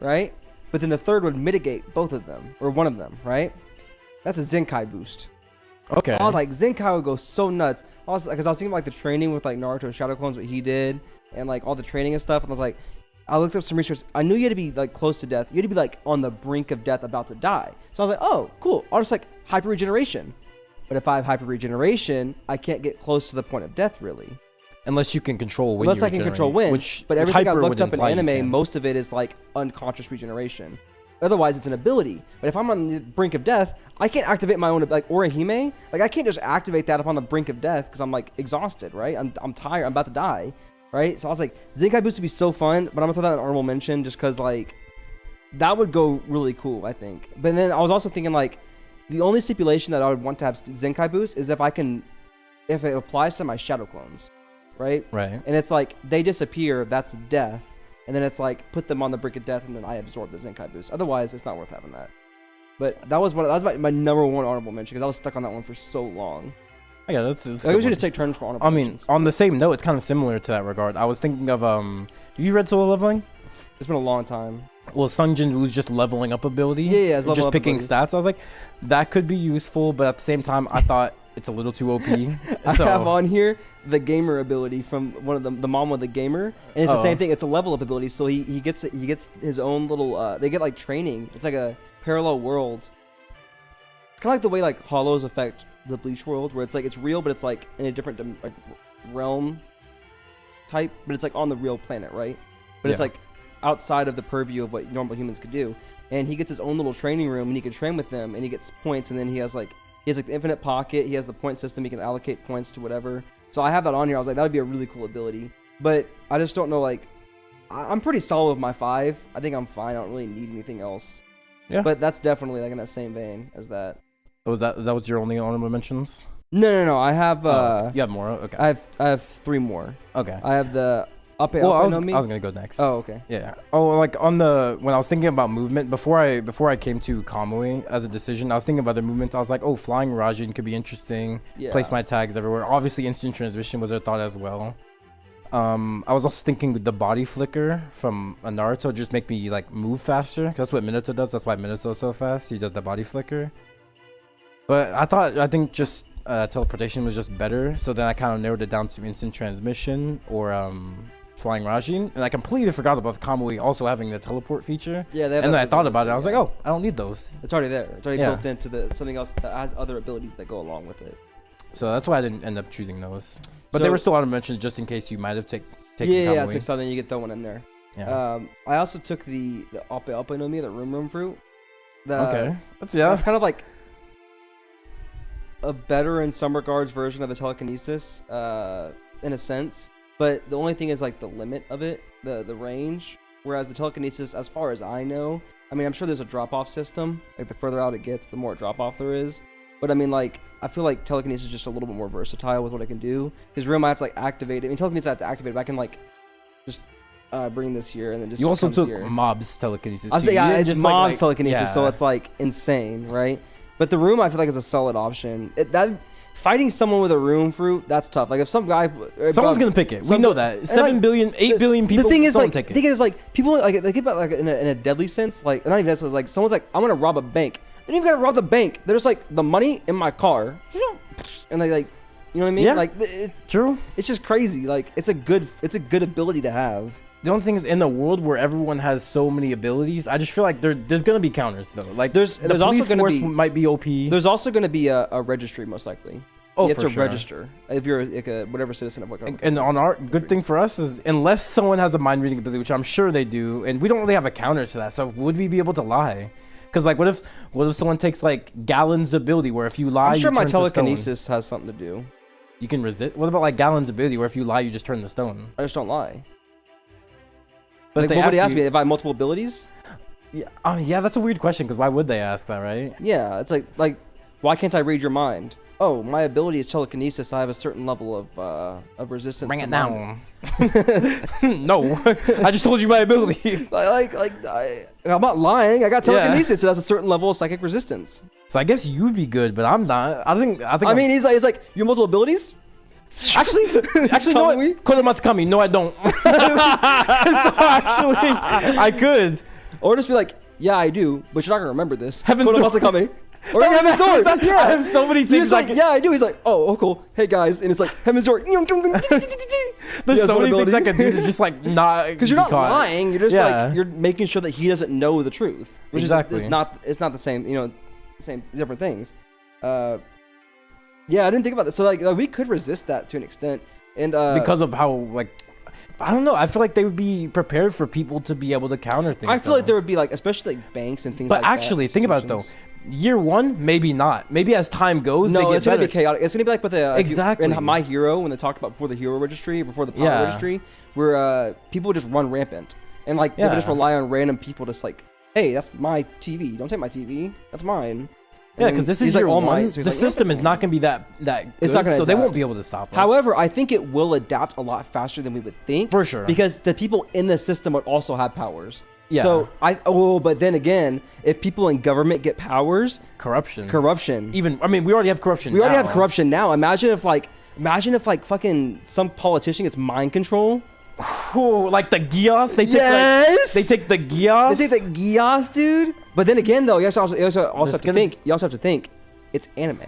right? But then the third would mitigate both of them, or one of them, right? That's a Zenkai boost. Okay. I was like, Zenkai would go so nuts. Because I was thinking like the training with like Naruto and Shadow Clones, what he did, and like all the training and stuff. And I was like, I looked up some research. I knew you had to be like close to death. You had to be like on the brink of death, about to die. So I was like, oh, cool. I'll just like hyper regeneration. But if I have hyper regeneration, I can't get close to the point of death, really. Unless you can control when. Unless I can control when. But everything I've looked up in anime, most of it is like unconscious regeneration. Otherwise, it's an ability. But if I'm on the brink of death, I can't activate my own, like Orihime. Like I can't just activate that if I'm on the brink of death because I'm like exhausted, right? I'm tired. I'm about to die. right? So I was like, Zenkai Boost would be so fun, but I'm gonna throw that in honorable mention just because like that would go really cool, I think. But then I was also thinking like the only stipulation that I would want to have Zenkai Boost is if it applies to my shadow clones, right? Right. And it's like they disappear, that's death, and then it's like put them on the brink of death, and then I absorb the Zenkai Boost. Otherwise, it's not worth having that. But that was my number one honorable mention because I was stuck on that one for so long. Yeah, that's like, we should just take turns for honorable mentions. On the same note, it's kind of similar to that regard. I was thinking of you read Solo Leveling? It's been a long time. Well, Sung Jin Woo's just leveling up ability. Yeah, it's just picking stats. I was like, that could be useful, but at the same time, I thought it's a little too OP. I have on here the gamer ability from one of the mom with the gamer, and it's the same thing. It's a level up ability, so he gets his own little. They get like training. It's like a parallel world. It's kind of like the way like Hollows affect the Bleach world, where it's like it's real, but it's like in a different like realm type, but it's like on the real planet, right? But it's like outside of the purview of what normal humans could do. And he gets his own little training room, and he can train with them, and he gets points, and then he has like the infinite pocket. He has the point system. He can allocate points to whatever. So I have that on here. I was like, that would be a really cool ability. But I just don't know. Like, I'm pretty solid with my 5. I think I'm fine. I don't really need anything else. Yeah. But that's definitely like in that same vein as that. That was your only honorable mentions? No. I have. You have more. Okay. I have 3 more. Okay. I have the. I was gonna go next. Oh, okay. Yeah. Oh, like when I was thinking about movement before I came to Kamui as a decision, I was thinking of other movements. I was like, oh, flying Rajin could be interesting. Yeah. Place my tags everywhere. Obviously, instant transmission was a thought as well. I was also thinking with the body flicker from Naruto just make me like move faster. Cause that's what Minato does. That's why Minato's so fast. He does the body flicker. But I think just teleportation was just better. So then I kind of narrowed it down to instant transmission or flying Rajin, and I completely forgot about the Kamui also having the teleport feature. Yeah, and then I thought about it. I was like, oh, I don't need those. It's already there. It's already built into something else that has other abilities that go along with it. So that's why I didn't end up choosing those. But they were still honorable mentions just in case you might have taken Kamui. Yeah, I took something. You could throw one in there. Yeah. I also took the Ope Ope no Mi, the Room Fruit. Okay. That's kind of like a better in some regards version of the telekinesis, in a sense. But the only thing is like the limit of it, the range. Whereas the telekinesis, as far as I know, I mean, I'm sure there's a drop-off system. Like the further out it gets, the more drop-off there is. But I mean, like, I feel like telekinesis is just a little bit more versatile with what I can do. Because Room, I have to like activate it. I mean, telekinesis I have to activate it, but I can like just bring this here and then just. You also took Mob's telekinesis. Yeah, it's just Mob's telekinesis, so it's like insane, right? But the Room I feel like is a solid option. Fighting someone with a Room Fruit, that's tough. Like if some guy, someone's gonna pick it. We know that 7 billion, 8 billion people. The thing is, like, people like they think about like in a deadly sense, like not even that sense. Like someone's like, I'm gonna rob a bank. They don't even gotta rob the bank. They're just like the money in my car, and they like, you know what I mean? Yeah, like true. It's just crazy. Like it's a good ability to have. The only thing is, in a world where everyone has so many abilities, I just feel like there's gonna be counters though. Like there's also gonna be might be OP. There's also gonna be a registry most likely. Oh, you have to register if you're like a whatever citizen of what country. And on our good thing for us is unless someone has a mind reading ability, which I'm sure they do, and we don't really have a counter to that. So would we be able to lie? Because like, what if someone takes like Galen's ability, where if you lie, I'm sure you my turn telekinesis has something to do. You can resist. What about like Galen's ability, where if you lie, you just turn to stone? I just don't lie. But like, what would they ask me if I have multiple abilities? Yeah, yeah, that's a weird question. Because why would they ask that, right? Yeah, it's like, why can't I read your mind? Oh, my ability is telekinesis. I have a certain level of resistance. Bring it down. No, I just told you my ability. I'm not lying. I got telekinesis. It has a certain level of psychic resistance. So I guess you'd be good, but I'm not. I think. I mean, he's like, you have multiple abilities. Actually, no. Kodomatsukami. No, I don't. So actually, I could. Or just be like, yeah, I do, but you're not gonna remember this. Heaven's Kodomatsukami. Or Heaven's Door. Yeah, I have so many things. Like, yeah, I do. He's like, oh, cool. Hey guys, and it's like Heaven's Door. There's so many things I can do to just like not. Because you're not lying. You're just like you're making sure that he doesn't know the truth. Which is not. It's not the same. You know, same different things. Yeah, I didn't think about this. So like we could resist that to an extent, and because of how like. I don't know. I feel like they would be prepared for people to be able to counter things. I feel like there would be like, especially like banks and things like that. But actually, think about it though. year one, maybe not. Maybe as time goes, No, they get it's gonna better. be chaotic. It's gonna be like with the Exactly. in My Hero when they talked about before the hero registry, before the power Yeah. registry, where people just run rampant and like they would just Yeah. rely on random people, just like, hey, that's my TV. Don't take my TV. That's mine. Yeah, And because this he's is like, year all one. mine. So he's The like, system is not going to be that good, It's not gonna so they adapt. won't be able to stop us. However, I think it will adapt a lot faster than we would think. For sure. Because the people in the system would also have powers. Yeah. So but then again, if people in government get powers, corruption. even we already have corruption. we already now. have corruption now. Imagine if fucking some politician gets mind control. Ooh, like the Gios, they take Yes! they take the Gios. They take the Gios, dude. But then again, though, you also have to think. You also have to think. It's anime.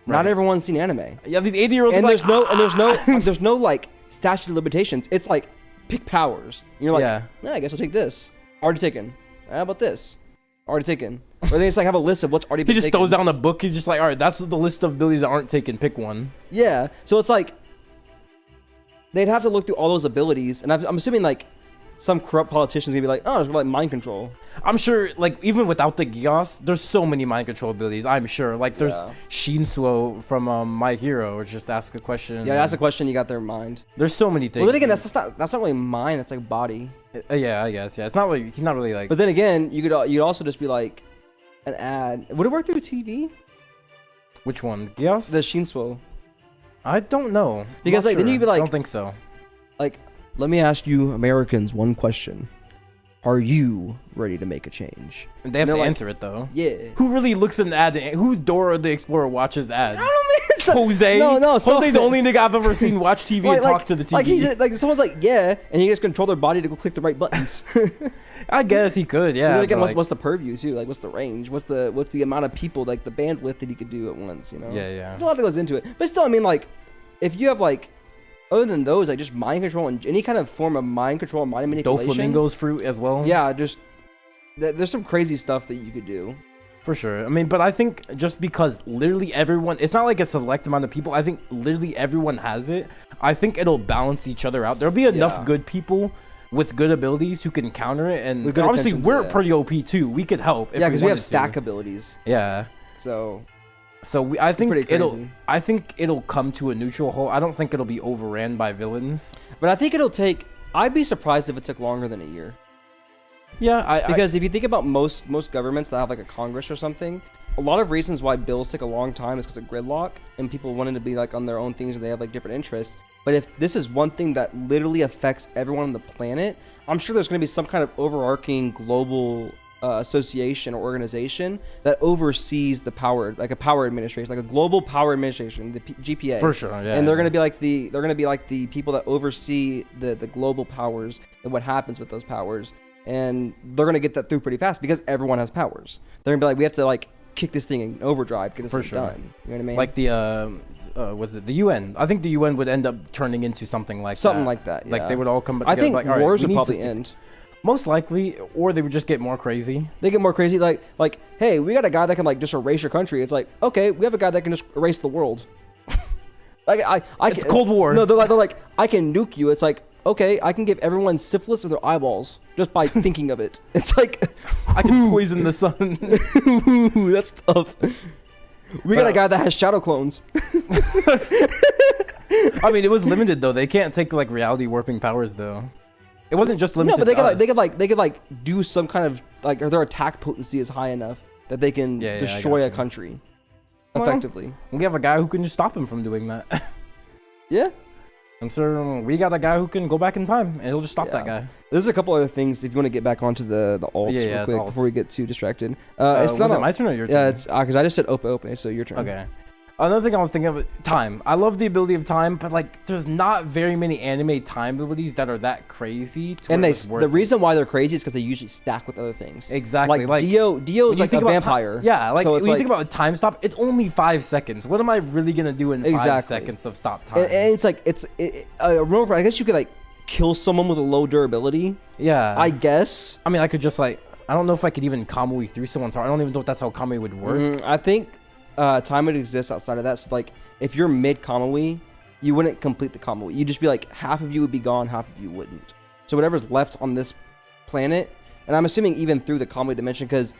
Not Right. everyone's seen anime. Yeah, these 80-year-olds. And are there's no like statute of limitations. It's like pick powers. And you're like, Yeah. I guess I'll take this. Already taken. How about this? Already taken. Or they just like have a list of what's already He been just taken. throws down a book. He's just like, all right, that's the list of abilities that aren't taken. Pick one. Yeah. So it's like they'd have to look through all those abilities, and I'm assuming like some corrupt politician's gonna be like, oh, it's like mind control. I'm sure, like, even without the Gios, there's so many mind control abilities. I'm sure. Like, there's Yeah. Shinsuo from My Hero, or just ask a question. Yeah, that's a question you got their mind. There's so many things. Well, then again, that's not really mind. That's like body. Yeah, I guess. Yeah, it's not really. He's not really like. But then again, you'd also just be like an ad. Would it work through TV? Which one? Gios? The Shinsuo. I don't know. Because, Not like, then sure. you'd be like- I don't think so. Like, let me ask you Americans one question. Are you ready to make a change? And they have they're to like- answer it though. Yeah. Who really looks at an ad? Who Dora the Explorer watches ads? I don't know, man. So- Jose. No. So, Jose, the only nigga I've ever seen watch TV and talk to the TV. Like, like someone's like, yeah, and he just control their body to go click the right buttons. I guess he could. Yeah. And then again, but, like, what's the purview too? Like, what's the range? What's the amount of people? Like the bandwidth that he could do at once. You know? Yeah. There's a lot that goes into it. But still, I mean, like, if you have like, other than those, like just mind control and any kind of form of mind control, mind manipulation. Doflamingo's fruit as well. Yeah, just there's some crazy stuff that you could do. For sure. I mean, but I think just because literally everyone, it's not like a select amount of people. I think literally everyone has it. I think it'll balance each other out. There'll be enough Yeah. good people with good abilities who can counter it, and With good obviously intentions, we're yeah. pretty OP too. We could help. If Yeah, because we have wanted to. stack abilities. Yeah. So I think pretty it'll. crazy. I think it'll come to a neutral halt. I don't think it'll be overran by villains. but I think it'll take. I'd be surprised if it took longer than a year. Yeah, Because if you think about most governments that have like a Congress or something, a lot of reasons why bills take a long time is because of gridlock and people wanting to be like on their own things and they have like different interests. But if this is one thing that literally affects everyone on the planet, I'm sure there's going to be some kind of overarching global association or organization that oversees the power, like a power administration, like a global power administration, the GPA. For sure, yeah. And they're going to be like the people that oversee the global powers and what happens with those powers. And they're going to get that through pretty fast because everyone has powers. They're going to be like, we have to like kick this thing in overdrive, get this For thing sure. done. You know what I mean? like the was it the UN? I think the UN would end up turning into something like that. Like Yeah. they would all come together. I think like, all right, wars we would need to probably stick- end. Most likely, or they would just get more crazy. They get more crazy. Like, hey, we got a guy that can like just erase your country. It's like, okay, we have a guy that can just erase the world. Like It's Cold War. No, they're like, I can nuke you. It's like, okay, I can give everyone syphilis of their eyeballs just by thinking of it. It's like, I can poison the sun. ooh, that's tough. We got a guy that has shadow clones. I mean, it was limited though. They can't take like reality warping powers though. It wasn't just limited. No, but they to could like do some kind of like, or their attack potency is high enough that they can Yeah, I destroy a gotcha. country Well, effectively. We have a guy who can just stop him from doing that. Yeah. I'm sure we got a guy who can go back in time and he'll just stop that Yeah. guy. There's a couple other things if you want to get back onto the alts Yeah, real the quick alts. before we get too distracted. Was It's not it my turn or your turn? Yeah, it's because I just said open, so your turn. Okay. Another thing I was thinking of, time. I love the ability of time, but like, there's not very many anime time abilities that are that crazy. And where it's worth the it. reason why they're crazy is because they usually stack with other things. Exactly. Like Dio when is you like a think about vampire. yeah, like so when it's you like, think about a time stop, it's only 5 seconds. What am I really gonna do in 5 Exactly. seconds of stop time? and it's like remember, I guess you could like kill someone with a low durability. yeah. I guess. I mean, I could just like, I don't know if I could even Kamui through someone's heart. I don't even know if that's how Kamui would work. I think time would exist outside of that. So like, if you're mid Kamui, you wouldn't complete the Kamui. You'd just be like, half of you would be gone, half of you wouldn't. So whatever's left on this planet, and I'm assuming even through the Kamui dimension, because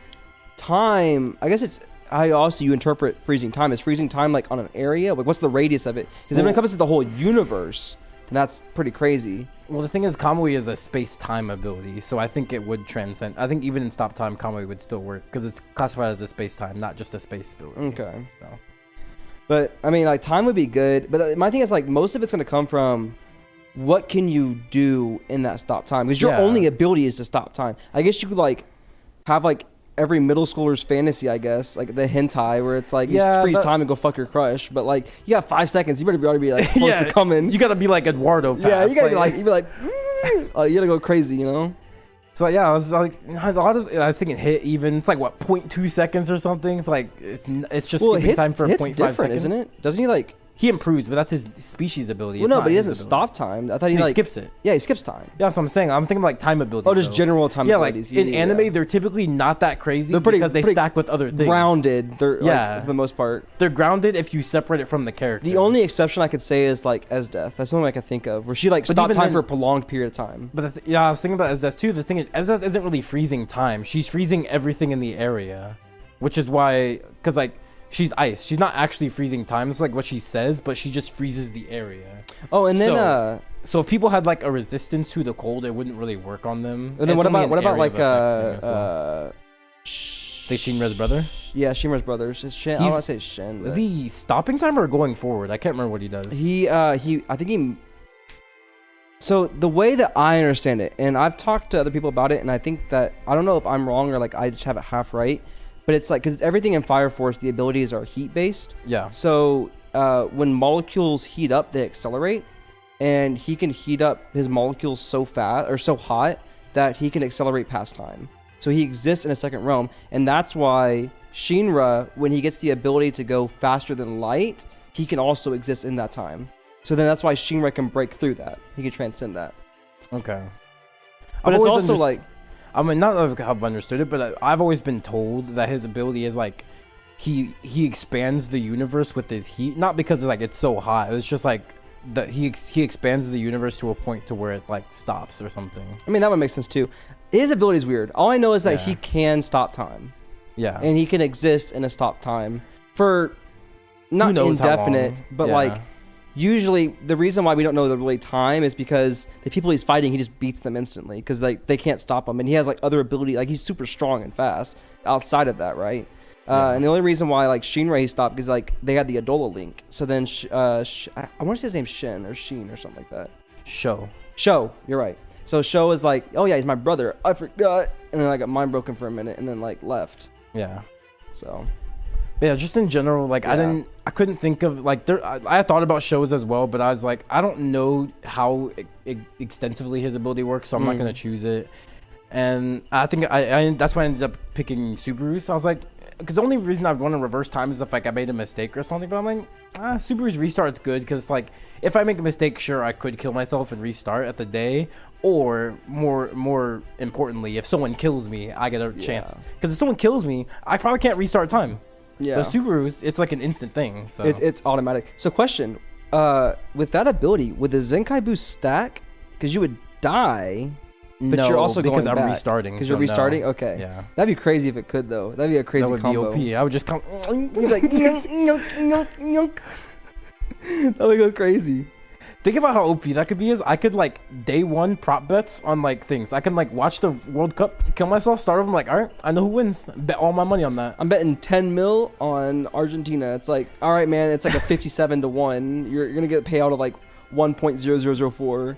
time, I guess it's how also you interpret freezing time. Is freezing time like on an area? Like what's the radius of it? Because when it comes to the whole universe, then that's pretty crazy. Well, the thing is, Kamui is a space-time ability, so I think it would transcend. I think even in stop time, Kamui would still work because it's classified as a space-time, not just a space ability. Okay. So. But I mean, like time would be good. But my thing is like most of it's gonna come from what can you do in that stop time? Because your only ability is to stop time. I guess you could like have like every middle schooler's fantasy, I guess, like the hentai where it's like you just freeze time and go fuck your crush. But like you got 5 seconds, you better already be like close to coming. You gotta be like Eduardo fast. Yeah, you gotta you be like you gotta go crazy, you know. So yeah, I was like, a lot of I think it hit even. It's like what 0.2 seconds or something. It's like it's just skipping time for 0.5 seconds, isn't it? Doesn't he like? He improves, but that's his species ability. Well, no, but he doesn't stop time. I thought he like skips it. Yeah, he skips time. Yeah, that's what I'm saying. I'm thinking like time ability. Oh, just general time abilities. Yeah, like in anime, they're typically not that crazy they're because they stack with other things. Grounded. They're like, for the most part. They're grounded if you separate it from the character. The only exception I could say is like Esdeath. That's the only I could think of where she like stopped time for a prolonged period of time. But I was thinking about Esdeath too. The thing is, Esdeath isn't really freezing time. She's freezing everything in the area, which is why, because like. She's ice. She's not actually freezing time. It's like what she says, but she just freezes the area. Oh, and then so if people had like a resistance to the cold, it wouldn't really work on them. And then what about like They Shinra's brother? Yeah, Shinra's brothers. It's Shin. I want to say Shin. Is he stopping time or going forward? I can't remember what he does. I think he. So the way that I understand it, and I've talked to other people about it, and I think that I don't know if I'm wrong or like I just have it half right. But it's like, because everything in Fire Force, the abilities are heat-based. Yeah. So when molecules heat up, they accelerate. And he can heat up his molecules so fast, or so hot, that he can accelerate past time. So he exists in a second realm. And that's why Shinra, when he gets the ability to go faster than light, he can also exist in that time. So then that's why Shinra can break through that. He can transcend that. Okay. But it's also like... I mean, not that I've understood it, but I've always been told that his ability is like he expands the universe with his heat, not because like it's so hot. It's just like that he expands the universe to a point to where it like stops or something. I mean, that would make sense too. His ability is weird. All I know is that he can stop time. Yeah, and he can exist in a stop time for not indefinite, but like. Usually, the reason why we don't know the really time is because the people he's fighting, he just beats them instantly because like they can't stop him, and he has like other ability, like he's super strong and fast. Outside of that, right? And the only reason why like Shinra he stopped is like they had the Adola link. So then I want to say his name's Shin or Sheen or something like that. Sho, you're right. So Sho is like, oh yeah, he's my brother. I forgot, and then I got mind broken for a minute, and then like left. Yeah. So. Yeah, just in general, like I couldn't think of like I thought about shows as well, but I was like, I don't know how extensively his ability works, so I'm not gonna choose it. And I think I that's why I ended up picking Subaru. So I was like, because the only reason I want to reverse time is if like I made a mistake or something. But I'm like, Subaru's restart's good because like if I make a mistake, sure I could kill myself and restart at the day, or more importantly, if someone kills me, I get a chance. Because if someone kills me, I probably can't restart time. Yeah, the Subarus, it's like an instant thing. So it's automatic. So question, with that ability, would the Zenkai boost stack? Because you would die, but you're also because going I'm back. Because you're restarting. No. Okay. Yeah. That'd be crazy if it could though. That'd be a crazy combo. That would be OP. I would just come. He's like, that would go crazy. Think about how OP that could be. Is I could like day one prop bets on like things. I can like watch the World Cup, kill myself, start over. I'm like, all right, I know who wins. Bet all my money on that. I'm betting 10 mil on Argentina. It's like, all right, man, it's like a 57 to 1. You're gonna get a payout of like 1.0004.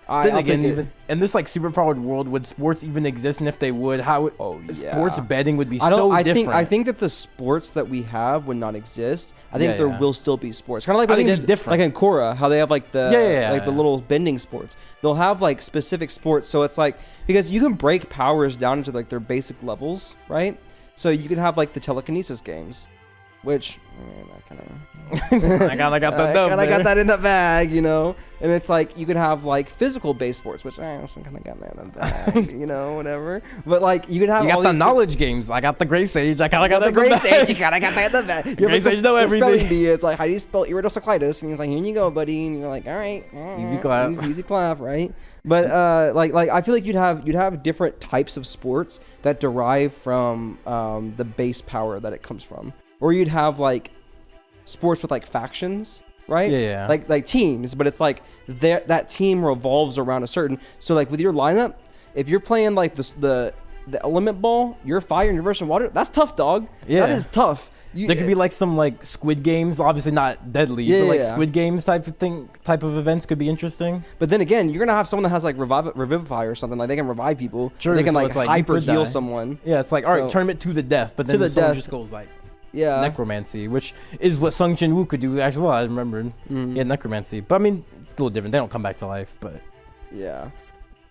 Then again, even in this like superpowered world, would sports even exist? And if they would, how sports betting would be so different. I think that the sports that we have would not exist. I think there will still be sports. Kind of like what they did, different. Like in Korra, how they have like the the little bending sports. They'll have like specific sports. So it's like, because you can break powers down into like their basic levels, right? So you can have like the telekinesis games, which I kind of I got that in the bag, you know. And it's like you could have like physical based sports, which I also kind of got that in the bag, you know, whatever. But like you could have all the knowledge games. I got the Gray Sage. I kind of got the Gray Sage. You got that in the bag. Gray Sage know everything. It's like, how do you spell iridocyclitis? And he's like, here you go, buddy. And you're like, all right, easy clap, easy clap, right? But like I feel like you'd have different types of sports that derive from the base power that it comes from, or you'd have like sports with like factions, right? Yeah. Like teams, but it's like that team revolves around a certain. So like with your lineup, if you're playing like the element ball, your fire and your verse and water, that's tough, dog. Yeah. That is tough. There could be like some like Squid Games, obviously not deadly, but like Squid Games type of events could be interesting. But then again, you're gonna have someone that has like revivify or something, like they can revive people. True, they can so like it's like hyper heal someone. Yeah, it's like all right, tournament to the death, but then someone just goes like necromancy, which is what Sung Jin Woo could do actually. Well, I remembered. Yeah, necromancy, but I mean it's a little different. They don't come back to life, but yeah.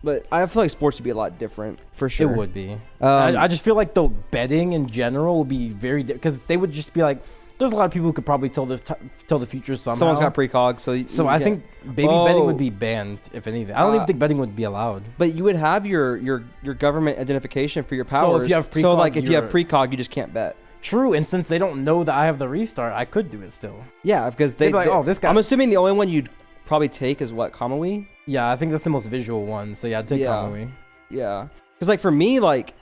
But I feel like sports would be a lot different for sure. It would be. I just feel like though betting in general would be very because they would just be like, there's a lot of people who could probably tell the future somehow. Someone's got precog, so I think betting would be banned if anything. I don't even think betting would be allowed. But you would have your government identification for your powers. So if you have precog, if you have precog, you just can't bet. True, and since they don't know that I have the restart, I could do it still. Yeah, because they'd be like, oh, this guy. I'm assuming the only one you'd probably take is what, Kamui? Yeah, I think that's the most visual one. So yeah, I'd take Kamui. Yeah, because like for me, like,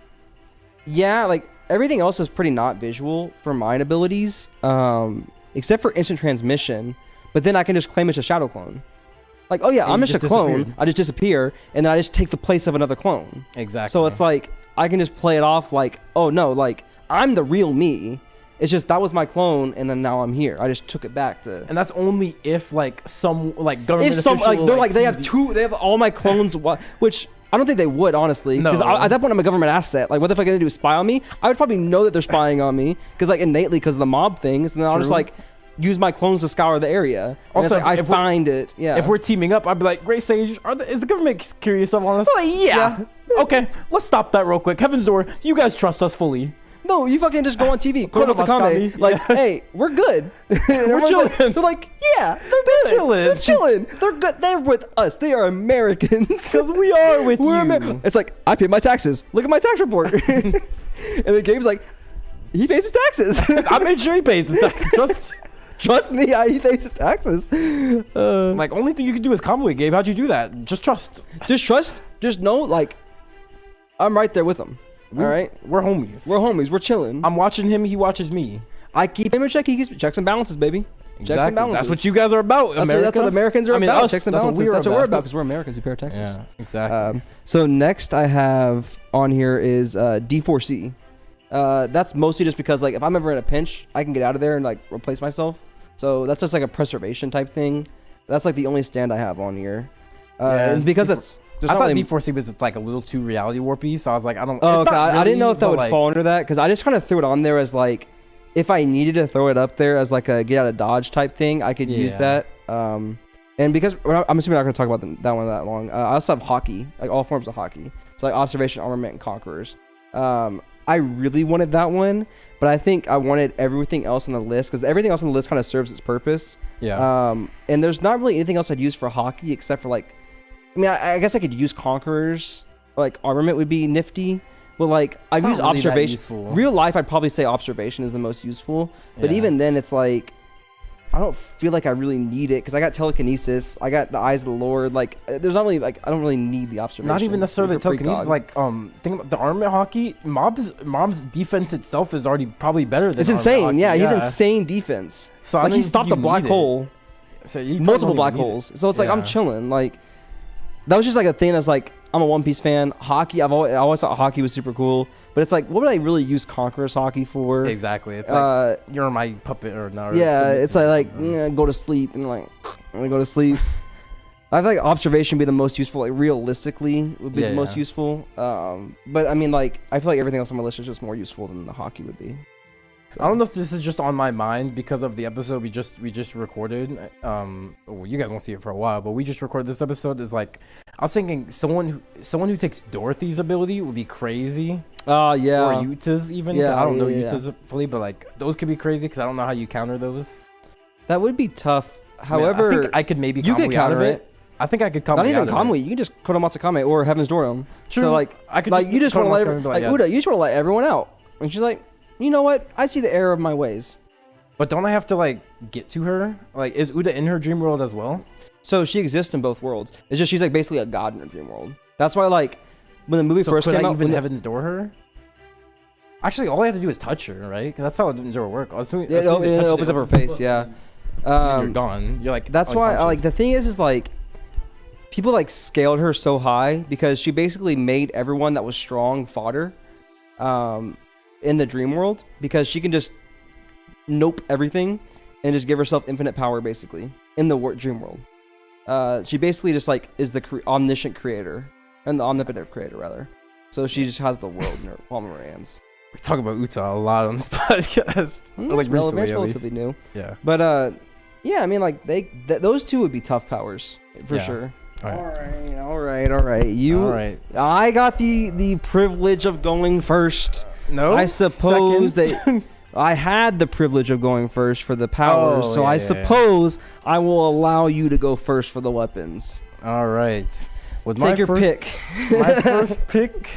yeah, like everything else is pretty not visual for mine abilities, except for instant transmission. But then I can just claim it's a shadow clone. Like, oh yeah, I'm just a clone. I just disappear, and then I just take the place of another clone. Exactly. So it's like I can just play it off like, oh no, like I'm the real me. It's just that was my clone, and then now I'm here. I just took it back to. And that's only if like some like government official, like they're like they have all my clones, which I don't think they would honestly, because at that point I'm a government asset. Like what if I gonna do spy on me? I would probably know that they're spying on me because like innately because of the mob things, and then I'll just like use my clones to scour the area. Also, like, I find it. Yeah. If we're teaming up, I'd be like, Great Sage, is the government curious on us? Oh, yeah. Okay, let's stop that real quick. Heaven's Door, you guys trust us fully. No, you fucking just go on TV. Konomatsukame. Like, hey, we're good. We're chilling. They're like, yeah, they're good. They're chilling. They're good. They're with us. They are Americans. Because we are with you. It's like, I pay my taxes. Look at my tax report. And then Gabe's like, he pays his taxes. I made sure he pays his taxes. Trust me, he pays his taxes. Like, only thing you can do is Kamui, Gabe. How'd you do that? Just trust. Just trust. Just know, like, I'm right there with him. All right, we're homies. We're chilling. I'm watching him. He watches me. I keep him in check. He keeps checks and balances, baby. Exactly. Checks and balances. That's what you guys are about. That's what Americans are about. Us, checks and balances. That's what we're about because we're Americans who pay our taxes. Yeah, exactly. So next I have on here is D4C. That's mostly just because like if I'm ever in a pinch, I can get out of there and like replace myself. So that's just like a preservation type thing. That's like the only stand I have on here. And because it's. I thought D4C was like a little too reality warpy, so I was like, I don't. Oh, okay. I didn't know if that would fall under that because I just kind of threw it on there as like, if I needed to throw it up there as like a get out of dodge type thing, I could use that. And because I'm assuming I'm not going to talk about that one that long. I also have hockey, like all forms of hockey, so like observation, armament, and conquerors. I really wanted that one, but I think I wanted everything else on the list because everything else on the list kind of serves its purpose. Yeah. And there's not really anything else I'd use for hockey except for like. I mean, I guess I could use Conquerors. Like, armament would be nifty. But, like, I've used really observation. Real life, I'd probably say observation is the most useful. But even then, it's like, I don't feel like I really need it. Because I got telekinesis. I got the eyes of the Lord. Like, there's not really, like, I don't really need the observation. Not even necessarily telekinesis. Like, think about the armament hockey. Mob's defense itself is already probably better than it's insane. Hockey. Yeah, he's insane defense. So like, he stopped a black hole. So multiple black holes. So it's like, I'm chilling. Like, that was just like a thing that's like, I'm a One Piece fan. Hockey, I always thought hockey was super cool. But it's like, what would I really use Conqueror's hockey for? Exactly. It's like, you're my puppet or not. Yeah, it's like go to sleep and like, I'm gonna go to sleep. I feel like observation would be the most useful, like realistically would be the most useful. But I mean, like, I feel like everything else on my list is just more useful than the hockey would be. So. I don't know if this is just on my mind because of the episode we just recorded. Well, you guys won't see it for a while, but we just recorded this episode. Is like, I was thinking someone who takes Dorothy's ability would be crazy. Oh yeah. Or Yuta's even. Yeah, I don't know Yuta's fully, but like those could be crazy because I don't know how you counter those. That would be tough. However, I think I could maybe you could counter it. I think I could come. Not even Kamui. You can just Konomatsukame or Heaven's Door. True. So like, I could like you just want to let Uda. You just want to let everyone out. And she's like, you know what? I see the error of my ways. But don't I have to like get to her? Like, is Uda in her dream world as well? So she exists in both worlds. It's just she's like basically a god in her dream world. That's why like when the movie first came out, even heaven adore her? Actually, all I have to do is touch her, right? 'Cause that's how it didn't work. It opens up her face. Yeah. You're gone. You're like that's why like the thing is like people like scaled her so high because she basically made everyone that was strong fodder in the dream world because she can just nope everything and just give herself infinite power basically in the dream world. She basically just like is the omniscient creator and the omnipotent creator rather. So she just has the world in her palm of her hands. We talk about Utah a lot on this podcast. Like relevant, relatively new. Yeah. But yeah, I mean like those two would be tough powers for sure. All right. All right. I got the privilege of going first. No. I suppose that I had the privilege of going first for the powers, so I suppose I will allow you to go first for the weapons. All right. Take your pick. My first pick,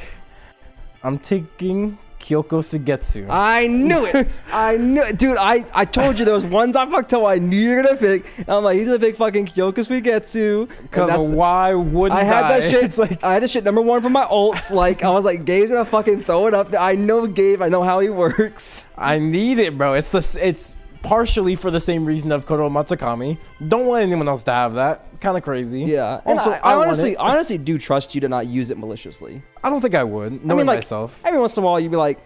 I'm taking Kyoko Sugetsu. I knew it. Dude, I told you there was one Zanpakuto I knew you were gonna pick. And I'm like, he's gonna pick fucking Kyoko Sugetsu. Because why wouldn't I? Had that shit. It's like I had this shit number one for my ults. Like I was like, Gabe's gonna fucking throw it up. I know Gabe. I know how he works. I need it, bro. It's partially for the same reason of Koro Matsukami. Don't want anyone else to have that. Kind of crazy. Yeah. Also, I honestly do trust you to not use it maliciously. I don't think I would. Knowing myself. Every once in a while, you'd be like,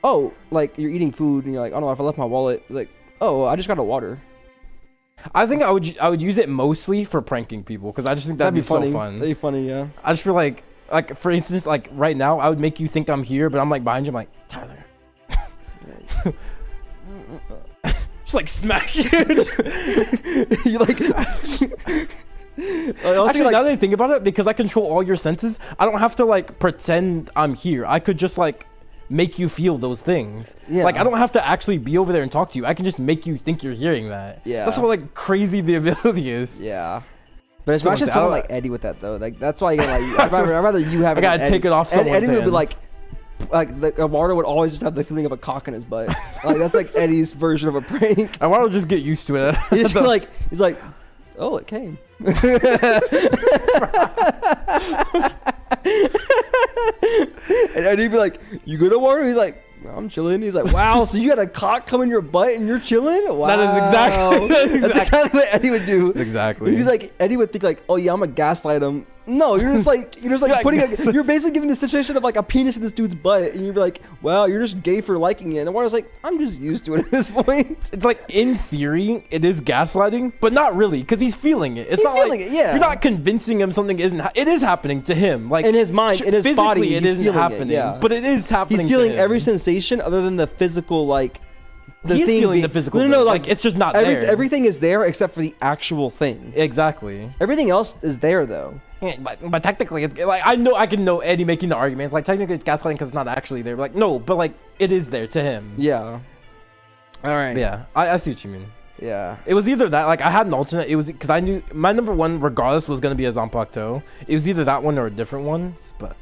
oh, like you're eating food and you're like, oh no, if I left my wallet, like, oh, I just got a water. I think I would use it mostly for pranking people because I just think that'd be funny. So fun. That'd be funny, yeah. I just feel like for instance, like right now, I would make you think I'm here, but I'm like behind you. I'm like Tyler. Just like smack you. You like. Actually, now that I think about it, because I control all your senses, I don't have to like pretend I'm here. I could just like make you feel those things. Yeah. Like I don't have to actually be over there and talk to you. I can just make you think you're hearing that. Yeah. That's how like crazy the ability is. Yeah. But it's not just someone like Eddie with that though. Like that's why you like. I'd rather you have. I gotta take it off someone's Eddie would be hands. like Eduardo would always just have the feeling of a cock in his butt. Like that's like Eddie's version of a prank. Eduardo just get used to it. He's like, oh, it came. And Eddie'd be like, you good, Eduardo? He's like, I'm chilling. He's like, wow, so you got a cock come in your butt and you're chilling? Wow. That is That's exactly what Eddie would do. Exactly. He'd be like, Eddie would think like, oh yeah, I'm gonna gaslight him. No, you're just like you're basically giving the situation of like a penis in this dude's butt, and you'd be like, well, you're just gay for liking it. And Eduardo's like, I'm just used to it at this point. It's like in theory, it is gaslighting, but not really, because he's feeling it. It's not feeling like, yeah. You're not convincing him something isn't. It is happening to him, like in his mind, in his body. It isn't happening, but it is happening. He's feeling to him. every sensation other than the physical, like. He's feeling the physical. No, like it's just not there. Everything is there except for the actual thing. Exactly. Everything else is there though. Yeah, but technically, it's like I can know Eddie making the arguments. Like technically, it's gaslighting because it's not actually there. Like no, but like it is there to him. Yeah. All right. But yeah, I see what you mean. Yeah. It was either that, like I had an alternate. It was because I knew my number one, regardless, was gonna be a Zanpakuto. It was either that one or a different one. But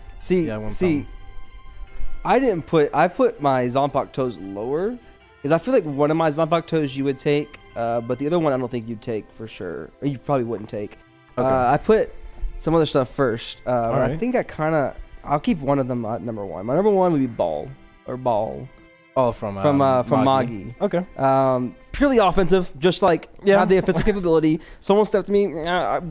I put my Zanpakutos lower. Because I feel like one of my Zanpakutos you would take, but the other one I don't think you'd take for sure. Or you probably wouldn't take. Okay. I put some other stuff first. Right. I think I'll keep one of them at number one. My number one would be Ball. Oh, from Magi. Okay. Purely offensive, just like have the offensive capability. Someone stepped to me,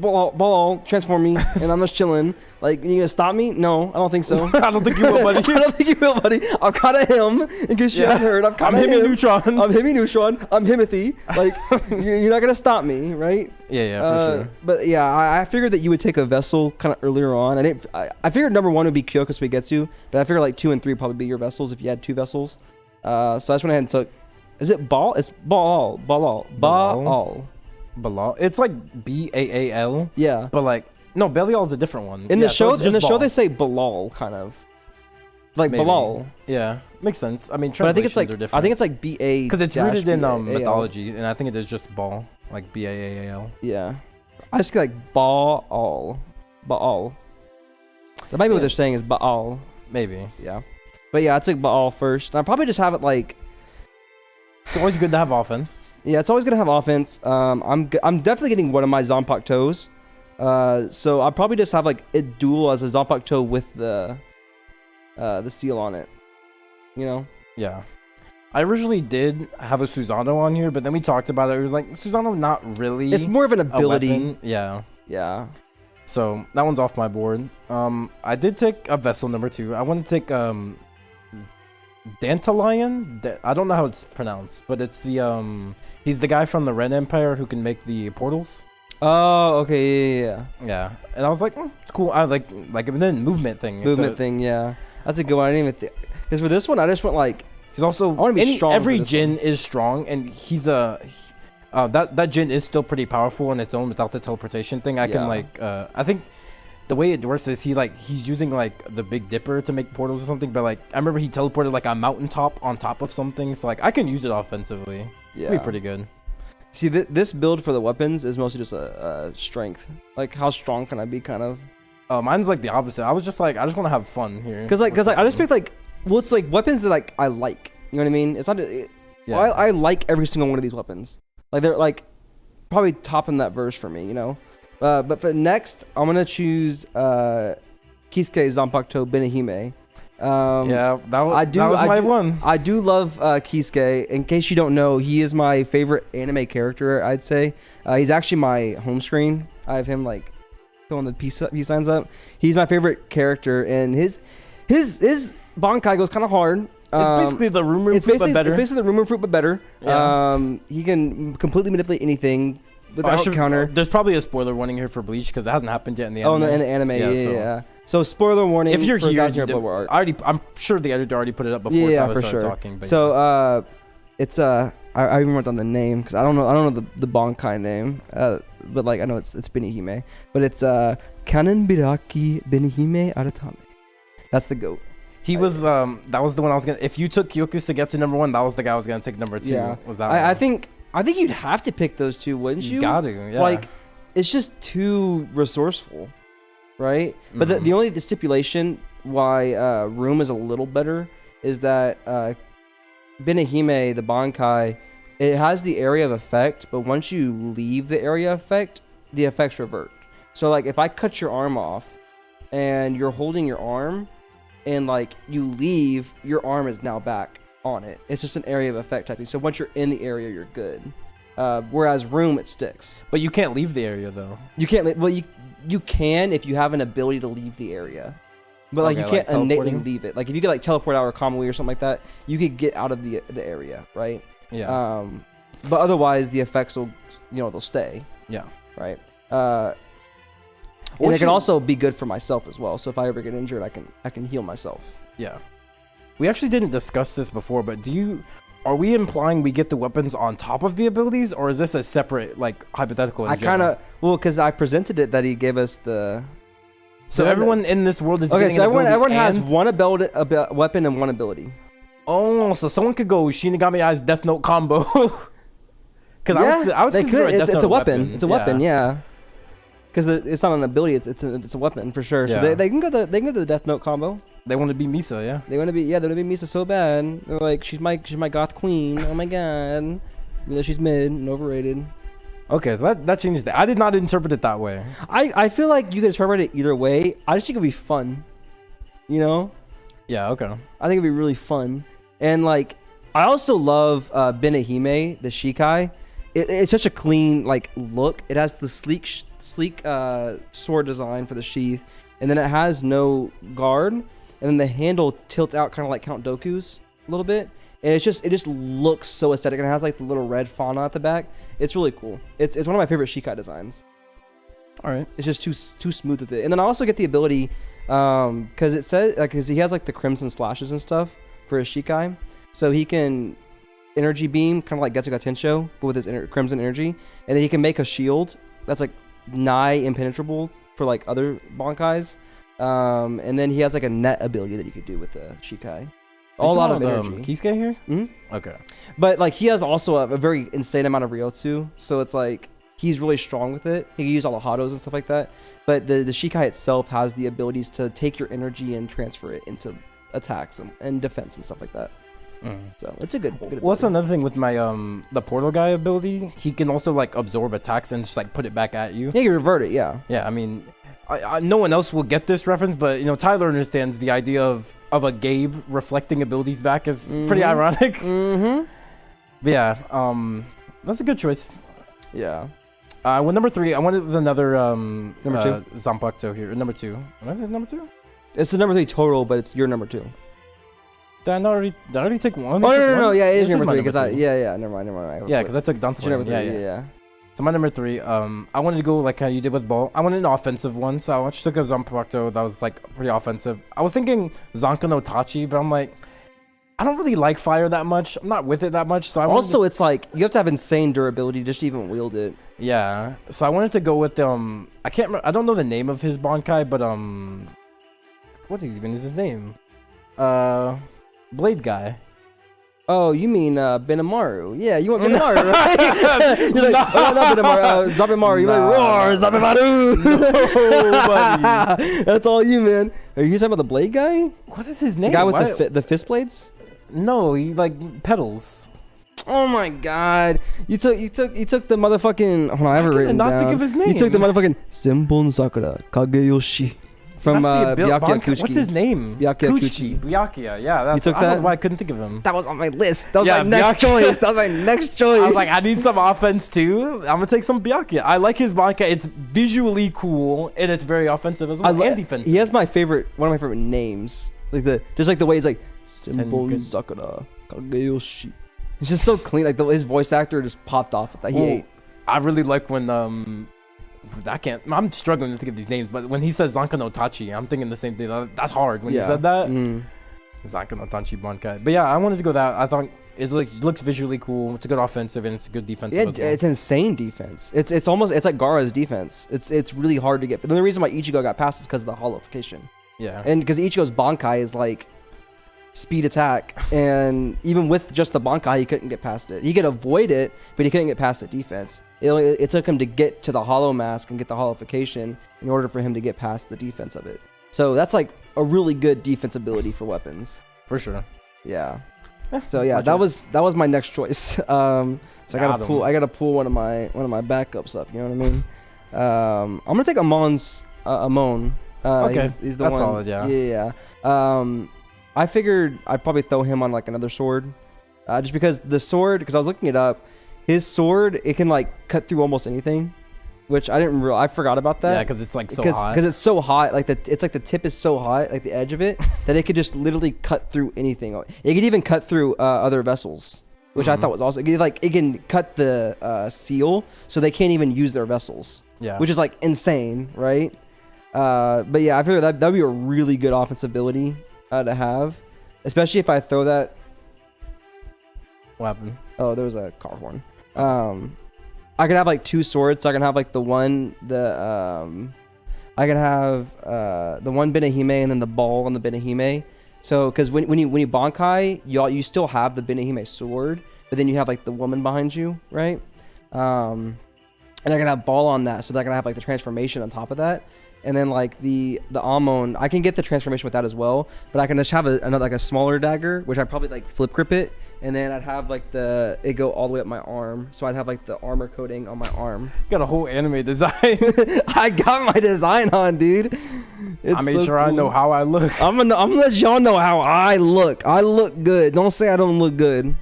ball, transform me, and I'm just chilling. Like, you gonna stop me? No, I don't think so. I don't think you will, buddy. I don't think you will, buddy. I'm kind of him. In case you haven't heard, I'm Himmy Neutron. I'm Himmy Neutron. I'm Himothy. Like, you're not gonna stop me, right? Yeah, for sure. But yeah, I figured that you would take a vessel kind of earlier on. I figured number one would be Kyoko Sugetsu, but I figured like 2 and 3 would probably be your vessels if you had 2 vessels. So I just went ahead and took. Is it Ball? It's Ball. It's like Baal. Yeah. But like no, Belial is a different one. In the show, they say Balal kind of. Like maybe. Balal. Yeah, makes sense. I mean, but I think it's like are different. I think it's like BA because it's rooted in mythology, and I think it is just Ball, like Baal. Yeah, I just get like Baal. That might be what they're saying is Baal. Maybe. Yeah, but yeah, I took Baal first. And I'll probably just have it like. It's always good to have offense. Yeah, it's always gonna have offense. I'm definitely getting one of my Zanpakutos. So I'll probably just have like it dual as a Zanpakuto with the seal on it. You know? Yeah. I originally did have a Susanoo on here, but then we talked about it. It was like Susanoo not really. It's more of an ability. Yeah. Yeah. So that one's off my board. I did take a vessel number 2. I want to take Dantalion. I don't know how it's pronounced, but it's the he's the guy from the Red Empire who can make the portals. Oh, okay, yeah. Yeah, and I was like, it's cool. I like and then movement thing. Yeah. That's a good one. I didn't even think, because for this one, I just went like. He's also. I want to be strong. Every Jin is strong, and he's a. That Jin is still pretty powerful on its own without the teleportation thing. I can like. I think. The way it works is he's using like the Big Dipper to make portals or something, but like I remember he teleported like a mountaintop on top of something, so like I can use it offensively. Yeah, it'd be pretty good. See, this build for the weapons is mostly just a strength. Like, how strong can I be, kind of? Mine's like the opposite. I was just like, I just want to have fun here. Cause I just picked like, well, it's like weapons that like I like. You know what I mean? It's not. I like every single one of these weapons. Like they're like probably top in that verse for me. You know. But for next, I'm gonna choose Kisuke Zanpakuto Benihime. That was my one. I do love Kisuke. In case you don't know, he is my favorite anime character, I'd say. He's actually my home screen. I have him like throwing the peace signs up. He's my favorite character, and his Bankai goes kind of hard. It's basically the room fruit, but better. It's basically the room fruit, but better. Yeah. He can completely manipulate anything. Without counter. There's probably a spoiler warning here for Bleach because it hasn't happened yet in the anime. Oh, in the anime, yeah. So spoiler warning. If you're for here, I'm sure the editor already put it up before Tyler started talking. But so it's I even wrote down the name because I don't know the Bankai name, but like I know it's Benihime, but it's Kanen Biraki Benihime Aratame. That's the GOAT. He was that was the one I was gonna. If you took Kyoku to get to number 1, that was the guy I was gonna take number 2. Yeah. Was that? I think you'd have to pick those two, wouldn't you? You got to, yeah. Like, it's just too resourceful, right? Mm-hmm. But the only stipulation why Room is a little better is that Benihime, the Bankai, it has the area of effect, but once you leave the area of effect, the effects revert. So, like, if I cut your arm off and you're holding your arm and, like, you leave, your arm is now back on it. It's just an area of effect type thing. So once you're in the area, you're good. Whereas Room, it sticks. But you can't leave the area though. You can't. Well, you can if you have an ability to leave the area, but like you can't innately leave it. Like if you could like teleport out or Kamui or something like that, you could get out of the area, right? Yeah. But otherwise, the effects will, they'll stay. Yeah. Right. And it can also be good for myself as well. So if I ever get injured, I can heal myself. Yeah. We actually didn't discuss this before, but are we implying we get the weapons on top of the abilities, or is this a separate, like, hypothetical? Because I presented it that he gave us the. So everyone in this world is okay. So everyone has one weapon and one ability. Oh, so someone could go Shinigami Eyes Death Note combo. Because I was considering it's a weapon. It's a weapon, yeah. Because it's not an ability; it's a weapon for sure. So they can go the Death Note combo. They want to be Misa, yeah. They want to be Misa so bad. They're like, she's my goth queen. Oh my god. Even though she's mid and overrated. Okay, so that changes that. I did not interpret it that way. I feel like you could interpret it either way. I just think it'd be fun. You know? Yeah, okay. I think it'd be really fun. And like, I also love Benihime, the Shikai. It's such a clean like look. It has the sleek sword design for the sheath, and then it has no guard, and then the handle tilts out kind of like Count Dooku's a little bit, and it just looks so aesthetic, and it has like the little red fauna at the back. It's really cool. It's one of my favorite Shikai designs. All right. It's just too smooth with it, and then I also get the ability because it says because he has like the crimson slashes and stuff for his Shikai, so he can energy beam kind of like Getsuga Tensho, but with his crimson energy, and then he can make a shield that's like nigh impenetrable for like other Bankais, and then he has like a net ability that you could do with the Shikai. A lot of energy. Kisuke here? Mm-hmm. Okay. But like he has also a very insane amount of Ryotsu, so it's like he's really strong with it. He can use all the Hados and stuff like that. But the Shikai itself has the abilities to take your energy and transfer it into attacks and defense and stuff like that. So it's a good ability. What's another thing with my the portal guy ability? He can also like absorb attacks and just like put it back at you. Yeah, you revert it. Yeah. Yeah, I mean, no one else will get this reference, but you know, Tyler understands the idea of a Gabe reflecting abilities back is pretty ironic. But yeah, that's a good choice. Yeah. With number 3, I wanted another Number 2? Zanpakuto here. Number 2. What is it? Number 2? It's the number 3 total, but it's your number 2. Did I already take one? Oh no, yeah, it is number 3 because never mind. Yeah, because I took Dante. Number 3, yeah. So my number 3, I wanted to go like how you did with ball. I wanted an offensive one, so I just took a Zanpakuto that was like pretty offensive. I was thinking Zanka no Tachi, but I'm like, I don't really like fire that much. I'm not with it that much, so also it's like you have to have insane durability just to even wield it. Yeah, so I wanted to go with I can't remember, I don't know the name of his Bankai, but what is his name? Blade guy. Oh, you mean Benamaru? Yeah, you want Benamaru, right? You're like, oh, not Benamaru, Zabimaru. You're like, roar, Zabimaru. No, that's all you, man. Are you talking about the blade guy? What is his name? The guy with the fist blades? No, he like pedals. Oh my god! You took the motherfucking. Hold on, I have it written down. Think of his name. You took the motherfucking Senbon Sakura Kageyoshi. From Byakuya Kuchiki. What's his name? Byakuya Kuchiki. Byakuya, yeah. That's, you took that? I don't know why I couldn't think of him. That was on my list. That was my next choice. That was my next choice. I was like, I need some offense too. I'm gonna take some Byakuya. I like his Bankai. It's visually cool and it's very offensive as well and defensive. He has one of my favorite names. Like the way he's like Senbon Sakura Kageyoshi. It's just so clean. Like his voice actor just popped off that he ate. I really like when I'm struggling to think of these names, but when he says Zanka no Tachi, I'm thinking the same thing. That's hard when he said that. Zanka no Tachi Bankai. But yeah, I wanted to go that. I thought it looks visually cool. It's a good offensive and it's a good defensive. Yeah, as well. It's insane defense. It's like Gaara's defense. It's really hard to get. But the reason why Ichigo got past is because of the hollowification. Yeah. And because Ichigo's Bankai is like speed attack, and even with just the Bankai, he couldn't get past it. He could avoid it, but he couldn't get past the defense. It took him to get to the hollow mask and get the hollowification in order for him to get past the defense of it. So that's like a really good defense ability for weapons. For sure. Yeah. So yeah, that was my next choice. So I gotta pull one of my backups up. You know what I mean? I'm gonna take Amon. Okay, he's the that's one. solid. Yeah. Yeah. I figured I'd probably throw him on like another sword, just because the sword. Because I was looking it up, his sword it can like cut through almost anything, which I forgot about that. Yeah, because it's like so hot. Because it's so hot, like it's like the tip is so hot, like the edge of it, that it could just literally cut through anything. It could even cut through other vessels, which I thought was awesome. It can cut the seal, so they can't even use their vessels. Yeah. Which is like insane, right? But yeah, I figured that'd be a really good offensive ability to have, especially if I throw that. What happened? Oh, there was a car horn. I could have like two swords, so I can have like the one Benehime and then the ball on the Benehime. So, because when you Bankai, you still have the Benehime sword, but then you have like the woman behind you, right? And I can have ball on that, so that I can have like the transformation on top of that. And then like the Amon, I can get the transformation with that as well, but I can just have another like a smaller dagger, which I'd probably like flip grip it, and then I'd have like it go all the way up my arm, so I'd have like the armor coating on my arm. You got a whole anime design. I got my design on, dude. I made sure I know how I look. I'm gonna let y'all know how I look. I look good. Don't say I don't look good.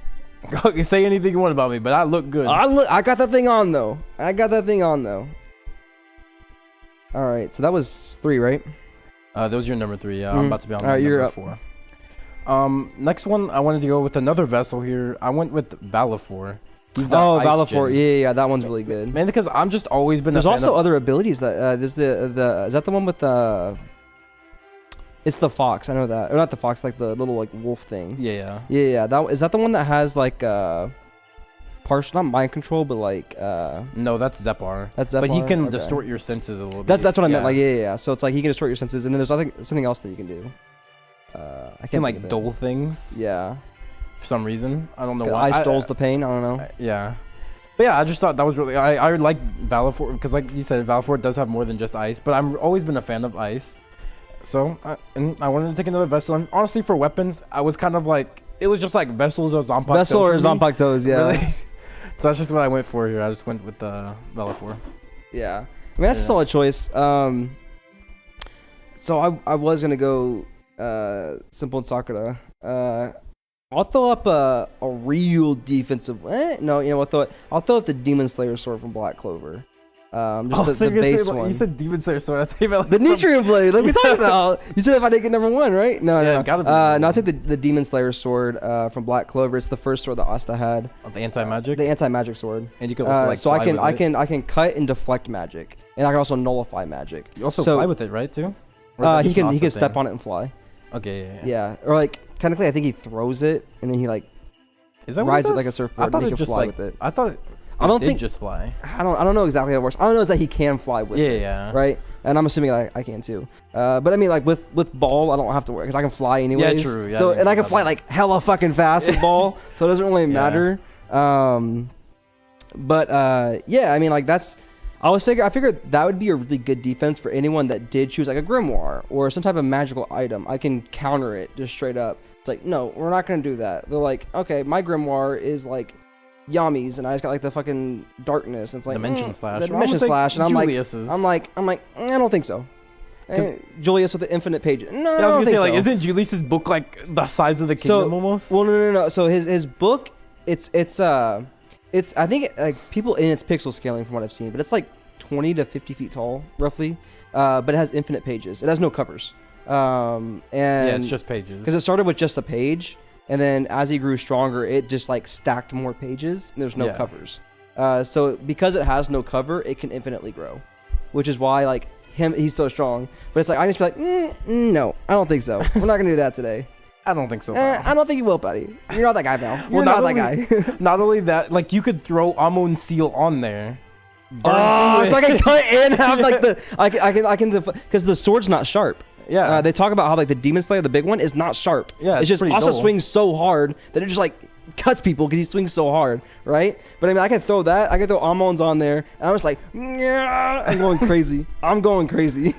You say anything you want about me, but I look good. I got that thing on though. All right, so that was 3, right? That was your number 3. Yeah, I'm about to be on number 4. Next one, I wanted to go with another vessel here. I went with Valifor. He's the Valifor. Yeah, that one's really good. Man, because I'm just always been. There's also other abilities that there's the is that the one with the. It's the fox. I know that. Or not the fox, like the little like wolf thing. Yeah. Is that the one that has like partial, not mind control, but like no, that's Zepar. That's Zepar. But he can distort your senses a little bit. That's what I meant. Like yeah. So it's like he can distort your senses, and then there's something else that you can do. I can't like dole things. Yeah. For some reason, I don't know why. Ice doles the pain. I don't know. Yeah. But yeah, I just thought that was really. I like Valifor because, like you said, Valifor does have more than just ice. But I've always been a fan of ice. So I wanted to take another vessel. And honestly, for weapons, I was kind of like It was just like Vessels or Zanpakuto. Vessel or Zanpakutos, yeah. Really? So that's just what I went for here. I just went with the Bellafor. Yeah. I mean, that's a solid choice. So I was going to go Simple and Sakura. I'll throw up a real defensive... no, you know what? I'll throw up the Demon Slayer sword from Black Clover. Just the base one. You said Demon Slayer sword. I think about the Nichiren blade. Let me talk about. You said if I didn't get number 1, right? No, yeah, no. Gotta be no, I'll take the Demon Slayer sword from Black Clover. It's the first sword that Asta had. The anti-magic. The anti-magic sword. And you can also so I can cut and deflect magic, and I can also nullify magic. You also fly with it, right? Too. He can step on it and fly. Okay. Yeah. Or like technically, I think he throws it and then he like rides it like a surfboard and he can fly with it. I thought. I don't think just fly. I don't know exactly how it works. I don't know is that he can fly with it. Yeah. Right. And I'm assuming I can too. But I mean like with ball I don't have to worry because I can fly anyways. Yeah, true. Yeah, so and I can fly like hella fucking fast with ball, so it doesn't really matter. But yeah, I mean like that's. I figured that would be a really good defense for anyone that did choose like a grimoire or some type of magical item. I can counter it just straight up. It's like, no, we're not going to do that. They're like, okay, my grimoire is like Yami's and I just got like the fucking darkness. And it's like Dimension Slash. The Dimension Slash. And Julius's. I'm like, I don't think so. Julius with the infinite page. No, I don't think so. Like, isn't Julius's book like the size of the kingdom almost? Well, no. So his book, it's I think like people in its pixel scaling from what I've seen, but it's like 20 to 50 feet tall roughly. But it has infinite pages. It has no covers. And yeah, it's just pages. Because it started with just a page, and then as he grew stronger, it just like stacked more pages. And there's no covers. So because it has no cover, it can infinitely grow, which is why like he's so strong. But it's like I just be like, no, I don't think so. We're not gonna do that today. I don't think so. I don't think you will, buddy. You're not that guy, Val. You're not that guy. Not only that, like you could throw Amon Seal on there. So I can cut in half like the I can because the sword's not sharp. Yeah. They talk about how like the Demon Slayer, the big one, is not sharp. Yeah. It's just also swings so hard that it just like cuts people because he swings so hard, right? But I mean, I can throw that. I can throw Amon's on there, and I'm just like, I'm going crazy. I'm going crazy.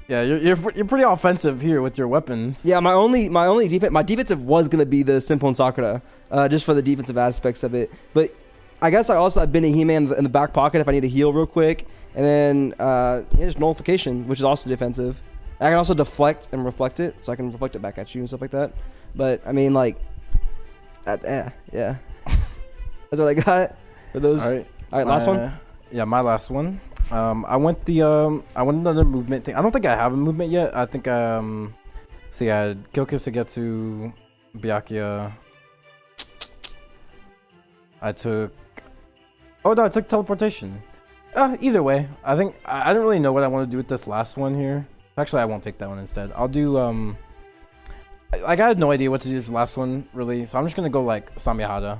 Yeah, you're pretty offensive here with your weapons. Yeah, my defensive was gonna be the Simple and Sakura, just for the defensive aspects of it. But I guess I also have been a He-Man in the back pocket if I need to heal real quick, and then just nullification, which is also defensive. And I can also deflect and reflect it, so I can reflect it back at you and stuff like that. But I mean, like, yeah, that's what I got for those. All right, last one. Yeah, my last one. I went another movement thing. I don't think I have a movement yet. I think so yeah, Kyokusugetsu, Byakuya. I took teleportation. Either way, I think I don't really know what I want to do with this last one here. Actually, I won't take that one instead. I'll do like I had no idea what to do this last one really, so I'm just gonna go like Samihara.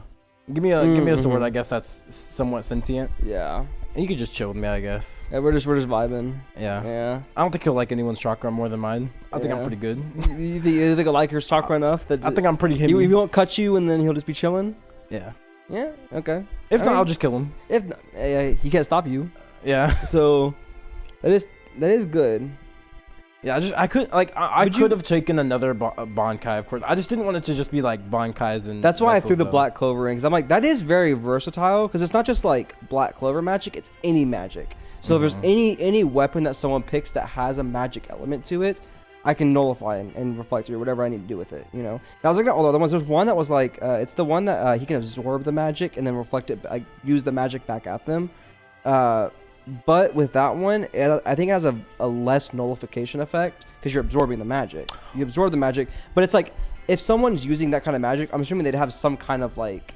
Give me a sword. I guess that's somewhat sentient. Yeah. And you could just chill with me, I guess. Yeah, we're just vibing. Yeah. I don't think he'll like anyone's chakra more than mine. I think I'm pretty good. You think he'll like your chakra enough that I think I'm pretty him. He won't cut you, and then he'll just be chilling. Yeah. Yeah. Okay. If not, I'll just kill him. If not, he can't stop you. Yeah. So that is good. Yeah, I could have taken another Bankai, of course. I just didn't want it to just be like Bankais and. That's why I threw the Black Clover in, because I'm like, that is very versatile, because it's not just like Black Clover magic, it's any magic. So if there's any weapon that someone picks that has a magic element to it, I can nullify and reflect or whatever I need to do with it, you know. And I was looking at all the other ones. There's one that was like, it's the one that he can absorb the magic and then reflect it, use the magic back at them. But with that one, I think it has a less nullification effect because you're absorbing the magic. You absorb the magic, but it's like if someone's using that kind of magic, I'm assuming they'd have some kind of like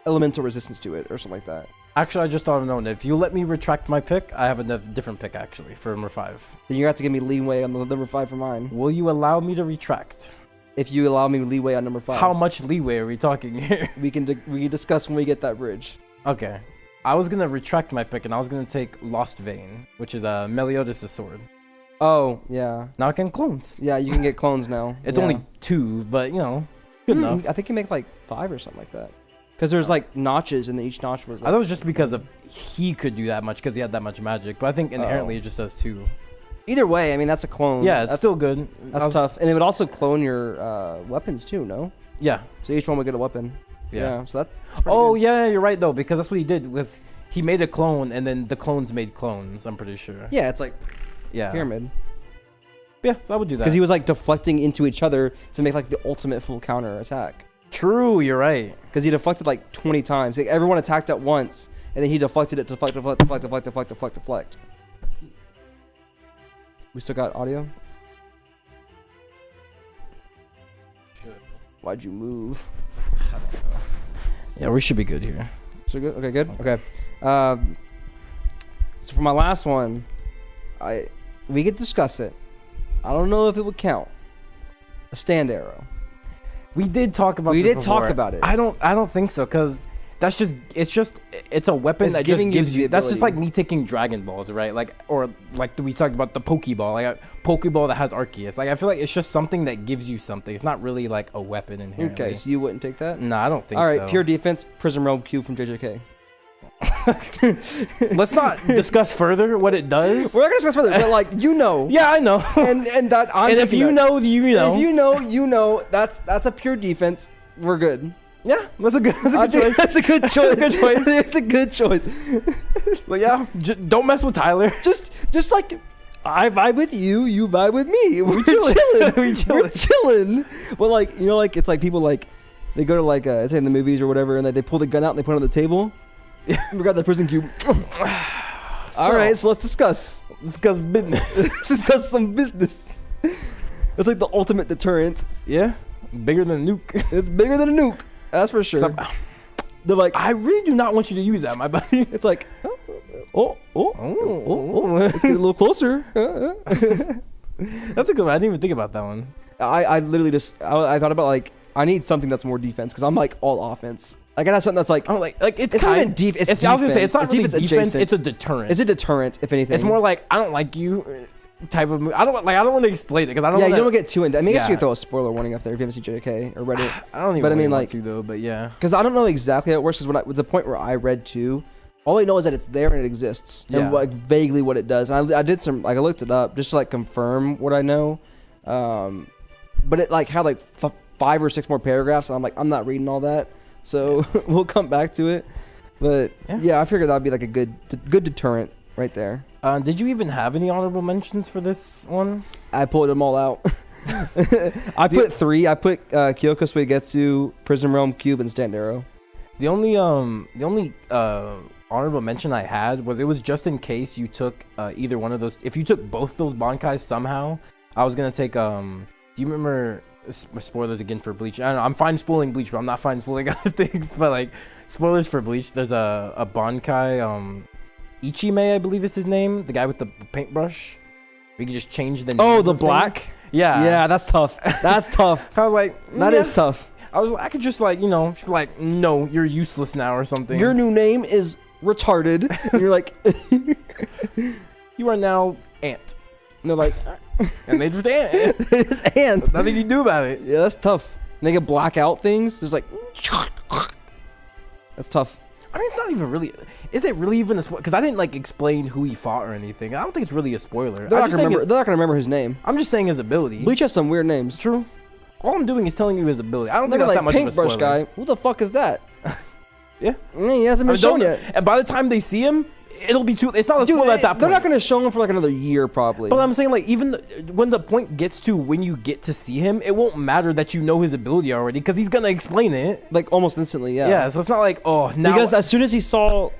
elemental resistance to it or something like that. Actually, I just thought of knowing if you let me retract my pick, I have a different pick actually for number 5. Then you have to give me leeway on the number 5 for mine. Will you allow me to retract? If you allow me leeway on number 5. How much leeway are we talking here? We can discuss when we get that bridge. Okay. I was going to retract my pick, and I was going to take Lost Vein, which is Meliodas' sword. Oh, yeah. Now I can clones. Yeah, you can get clones now. It's only 2, but, you know, good enough. I think you make like 5 or something like that. Because there's like notches, and then each notch was like... I thought it was just because he could do that much, because he had that much magic. But I think inherently it just does 2. Either way, I mean that's a clone. Yeah, it's that's still good. That's tough, and it would also clone your weapons too. No. Yeah. So each one would get a weapon. Yeah. So that's Oh good. yeah, you're right though, because that's what he did. Was he made a clone, and then the clones made clones. I'm pretty sure. Yeah, it's like pyramid. Yeah, so I would do that. Because he was like deflecting into each other to make like the ultimate full counter attack. True, you're right. Because he deflected like 20 times. Like everyone attacked at once, and then he deflected it, deflect. We still got audio? Why'd you move? Yeah, we should be good here. So good? Okay, good? Okay. So for my last one, we could discuss it. I don't know if it would count. A stand arrow. We did talk about. We this did talk before. about it. I don't think so, because it's a weapon It's that just giving you gives the you. That's just like ability. me taking Dragon Balls, right? Like, or like we talked about the Pokeball, like a Pokeball that has Arceus. Like I feel like it's just something that gives you something. It's not really like a weapon inherently. Okay, so you wouldn't take that? No, I don't think All right, so. pure defense, Prism Realm Cube from JJK. Let's not discuss further what it does. We're not gonna discuss further, but like you know. Yeah, I know. And that I'm And if taking you that. know, you know. If you know, you know. That's a pure defense. We're good. Yeah, that's a good I think choice. That's a good choice. Good choice. It's a good choice. Like, yeah, don't mess with Tyler. Just like I vibe with you, you vibe with me. We're chilling. chilling. We're chilling. But like like it's like people like they go to like say in the movies or whatever, and they pull the gun out and they put it on the table. We got the prison cube. All right, so let's discuss. Discuss business. Let's discuss some business. It's like the ultimate deterrent. Yeah, bigger than a nuke. It's bigger than a nuke. That's for sure. They're like, I really do not want you to use that, my buddy. it's like, oh, let's get a little closer. That's a good one. I didn't even think about that one. I literally just I thought about like I need something that's more defense because I'm like all offense. Like I have something that's like I'm like it's not even deep. It's I was gonna say it's not defense. really It's defense. adjacent. It's a deterrent. It's a deterrent, if anything. It's more like I don't like you type of. I don't want to explain it because I don't. Yeah, wanna, you don't get too into. I mean, I guess you Yeah. could throw a spoiler warning up there if you haven't seen JK or read it. I don't even. But I really mean, want like, to though. But yeah. because I don't know exactly how it works. Because with the point where I read too, all I know is that it's there and it exists, Yeah. and like vaguely what it does. And I did some like I looked it up just to like confirm what I know. But it like had like 5 or 6 more paragraphs, and I'm like I'm not reading all that. So we'll come back to it. But yeah, I figured that'd be like a good deterrent right there. Did you even have any honorable mentions for this one? I pulled them all out. I put 3. I put Kyoko Suigetsu, Prism Realm Cube, and Stand Arrow. The only honorable mention I had was it was just in case you took either one of those. If you took both those Bankais somehow, I was gonna take. Do you remember? Spoilers again for Bleach. I don't know, I'm fine spoiling Bleach, but I'm not fine spoiling other things. But like spoilers for Bleach, there's a Bankai, Ichime, I believe is his name, the guy with the paintbrush. We can just change the name. Oh, the black. Yeah, that's tough. That's tough. I was like, That is tough. I could just like just be like, no, you're useless now or something. Your new name is retarded. And you're like, you are now Ant. and they're like, And they just Ant. it's ant. Nothing you can do about it. Yeah, that's tough. And they can black out things. There's like, that's tough. I mean, it's not even really. Is it really even a spoiler? Because I didn't like explain who he fought or anything. I don't think it's really a spoiler. They're not gonna remember his name. I'm just saying his ability. Bleach has some weird names. True. All I'm doing is telling you his ability. I don't They're think that's like that much of a paintbrush spoiler. guy. Who the fuck is that? Yeah. He hasn't been shown yet. And by the time they see him, it'll be too. It's not a spoiler at that point. They're not gonna show him for like another year probably. But I'm saying, like, even when the point gets to when you get to see him, it won't matter that you know his ability already because he's gonna explain it. Like almost instantly, yeah. Yeah. So it's not like, oh, now Because as soon as he saw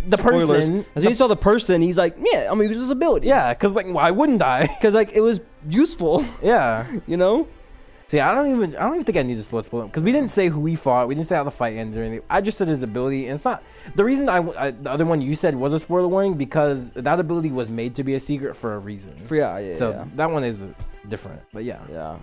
the spoilers, person, as soon as he saw the person, he's like, yeah, I'm gonna use his ability. yeah, because like, why wouldn't I? Because like it was useful, Yeah. you know. See, I don't even think I need to spoil him because we didn't say who he fought. We didn't say how the fight ended or anything. I just said his ability, and it's not the reason the other one you said was a spoiler warning because that ability was made to be a secret for a reason. So that one is different, but yeah.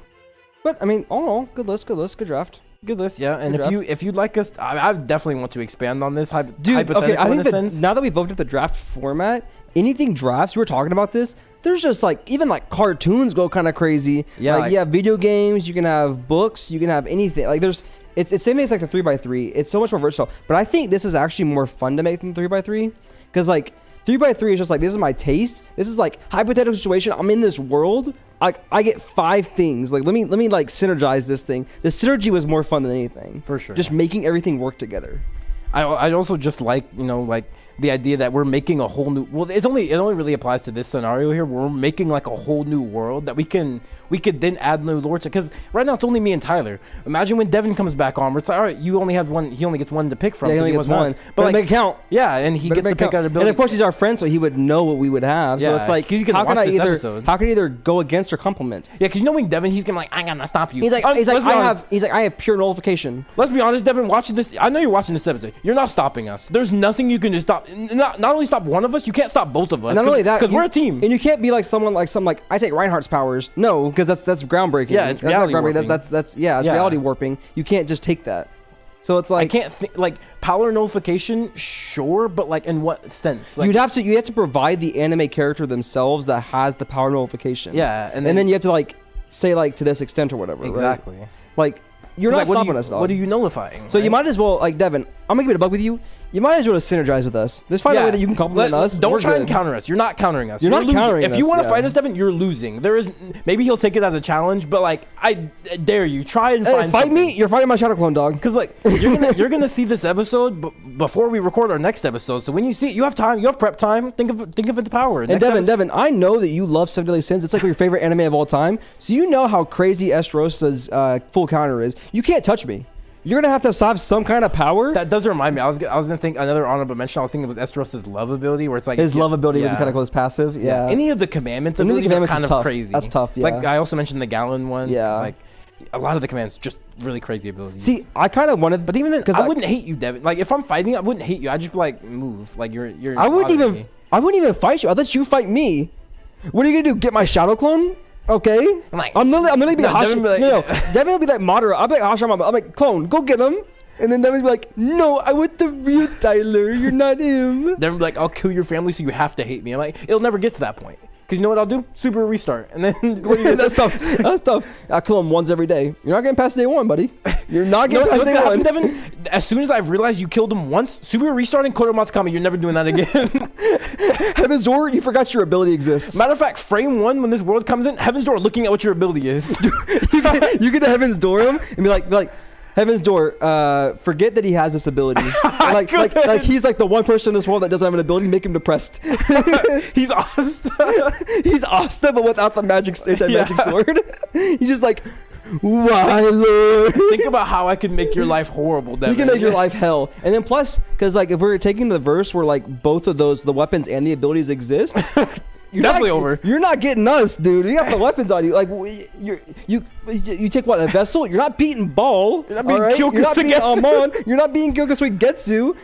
But I mean, all in all, good list, good draft. Good list, yeah. And Good if you'd like us, I definitely want to expand on this Dude, hypothetical okay, I in think a that sense. now that we've opened up the draft format, anything drafts, we were talking about this, there's just like, even like cartoons go kind of crazy. Yeah, like you have video games, you can have books, you can have anything. Like there's, it's same thing as like the 3x3. It's so much more versatile. But I think this is actually more fun to make than 3x3. Because like, 3x3 is just like, this is my taste. This is like hypothetical situation. I'm in this world. I get 5 things. Like let me like synergize this thing. The synergy was more fun than anything. For sure. Just making everything work together. I also just like, you know, like the idea that we're making a whole new, well, it only really applies to this scenario here. We're making like a whole new world that we could then add new lore to, because right now it's only me and Tyler. Imagine when Devin comes back on, where it's like, all right, you only have one, he only gets one to pick from. Yeah, he only gets one. But like, make it count. Yeah, and he gets to pick out ability. And of course he's our friend, so he would know what we would have. So it's like, he's gonna watch this episode. How can I either go against or compliment? Yeah, because knowing Devin, he's gonna like, I gotta stop you. He's like, I have pure nullification. Let's be honest, Devin, watching this, I know you're watching this episode. You're not stopping us. There's nothing you can just stop. Not only stop one of us, you can't stop both of us. And not only that, because we're a team. And you can't be like someone like I take Reinhardt's powers. No, because that's groundbreaking. Yeah, it's reality warping. That's reality warping. You can't just take that. So it's like, I can't like power nullification, sure, but like in what sense? Like, you have to provide the anime character themselves that has the power nullification. Yeah, and then you have to like say like to this extent or whatever. Exactly. Right? Like you're not stopping us, dog. What are you nullifying? So you might as well, like Devin, I'm gonna give it a bug with you. You might as well synergize with us. Let's find a way that you can compliment us. Don't try and counter us. You're not countering us. You're not countering us. If you want to fight us, Devin, you're losing. There is maybe he'll take it as a challenge, but like I dare you, try and fight something. Me. You're fighting my shadow clone, dog. Because like you're gonna see this episode before we record our next episode. So when you see it, you have time. You have prep time. Think of it the power. And Devin, I know that you love Seven Deadly Sins. It's like your favorite anime of all time. So you know how crazy Esterosa's full counter is. You can't touch me. You're gonna have to have some kind of power. That does remind me. I was gonna think another honorable mention. I was thinking it was Esteros' love ability, where it's like his love ability would be kind of close passive. Yeah. Any of the commandments abilities are kind of crazy. That's tough. Yeah. Like I also mentioned the Gallon one. Yeah. Like a lot of the commands just really crazy abilities. See, I kind of wanted, but even then, I wouldn't hate you, Devin. Like if I'm fighting, I wouldn't hate you. I'd just be like move. Like you're. I wouldn't even fight you. I'd let you fight me. What are you gonna do? Get my shadow clone? Okay. I'm gonna be Devin will be like moderate. I'll be like Hashirama. I'm like clone. Go get him. And then Devin's like, no, I want the real Tyler. You're not him. Devin be like, I'll kill your family so you have to hate me. I'm like, it'll never get to that point. Because you know what I'll do? Super restart. And then that's tough. That's tough. I kill him once every day. You're not getting past day 1, buddy. You're not getting past day 1. Happen, Devin, as soon as I've realized you killed him once, super restarting Kodomatsukami, you're never doing that again. Heaven's Door, you forgot your ability exists. Matter of fact, frame 1, when this world comes in, Heaven's Door looking at what your ability is. you get to Heaven's Door him and be like, Heaven's Door, forget that he has this ability. like he's like the one person in this world that doesn't have an ability. Make him depressed. He's Asta. He's Asta, but without the magic sword. He's just like, why, Lord? Think about how I could make your life horrible, Devin. You can make your life hell. And then plus, because like if we're taking the verse where like both of those, the weapons and the abilities exist. You're definitely over. You're not getting us, dude. You got the weapons on you. Like you take what, a vessel? You're not beating Ball. You're not being Amon. You're not being Gyokusugetsu.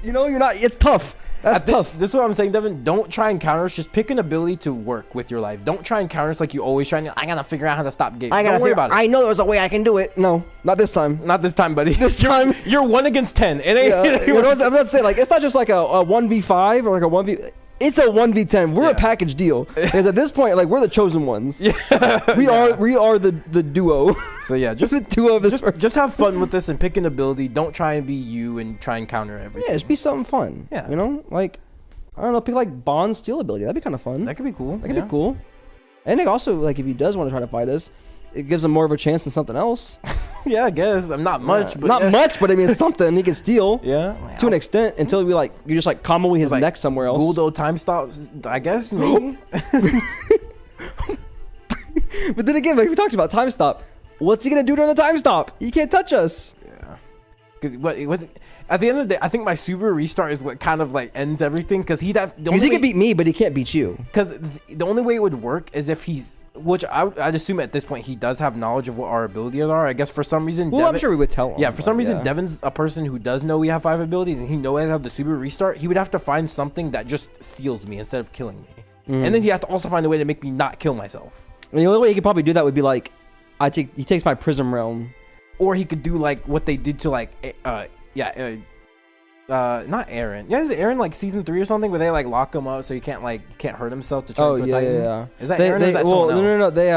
You know, you're not. It's tough. That's tough. This is what I'm saying, Devin. Don't try and counter us. Just pick an ability to work with your life. Don't try and counter us like you always try. I gotta figure out how to stop Gabe. Don't worry about it. I know there's a way I can do it. No, not this time. Not this time, buddy. This time you're 1 against 10. It ain't. Yeah, you know what I'm about to say? Like it's not just like a 1v5 or like a 1v. It's a 1v10. We're a package deal. Because at this point, like we're the chosen ones. Yeah. We are the duo. So yeah, just the duo of this. Just have fun with this and pick an ability. Don't try and be you and try and counter everything. Yeah, just be something fun. Yeah. You know, like I don't know, pick like Bond's steal ability. That'd be kind of fun. That could be cool. That could be cool. And it also like if he does want to try to fight us, it gives him more of a chance than something else. Yeah, I guess. I'm not much, but not much, but I mean something he can steal. Yeah, to an extent until we like you just like combo his neck somewhere else. Guldo time stops, I guess. Maybe. But then again, like we talked about time stop. What's he gonna do during the time stop? He can't touch us. Yeah, because what it wasn't. At the end of the day, I think my super restart is what kind of like ends everything because he can beat me, but he can't beat you. Because the only way it would work is if he's, which I'd assume at this point he does have knowledge of what our abilities are. I guess for some reason, well, I'm sure we would tell him. Yeah, for some reason, Devin's a person who does know we have 5 abilities and he knows I have the super restart. He would have to find something that just seals me instead of killing me, and then he have to also find a way to make me not kill myself. And the only way he could probably do that would be like, he takes my Prism Realm, or he could do like what they did to like, not Aaron. Yeah, is it Aaron like season 3 or something where they like lock him up so he can't hurt himself to turn into a Titan? Yeah. Is that Aaron or is that someone else? No. They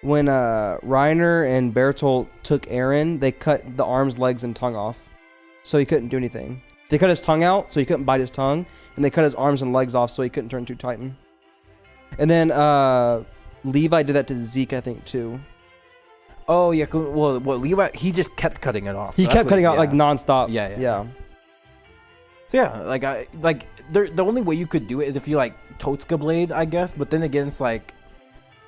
when Reiner and Bertolt took Aaron, they cut the arms, legs, and tongue off, so he couldn't do anything. They cut his tongue out so he couldn't bite his tongue, and they cut his arms and legs off so he couldn't turn to Titan. And then Levi did that to Zeke, I think, too. Oh yeah, well, Levi, he just kept cutting it off. He kept cutting out like nonstop. Yeah. So yeah, like the only way you could do it is if you like Totsuka blade, I guess. But then again, it's like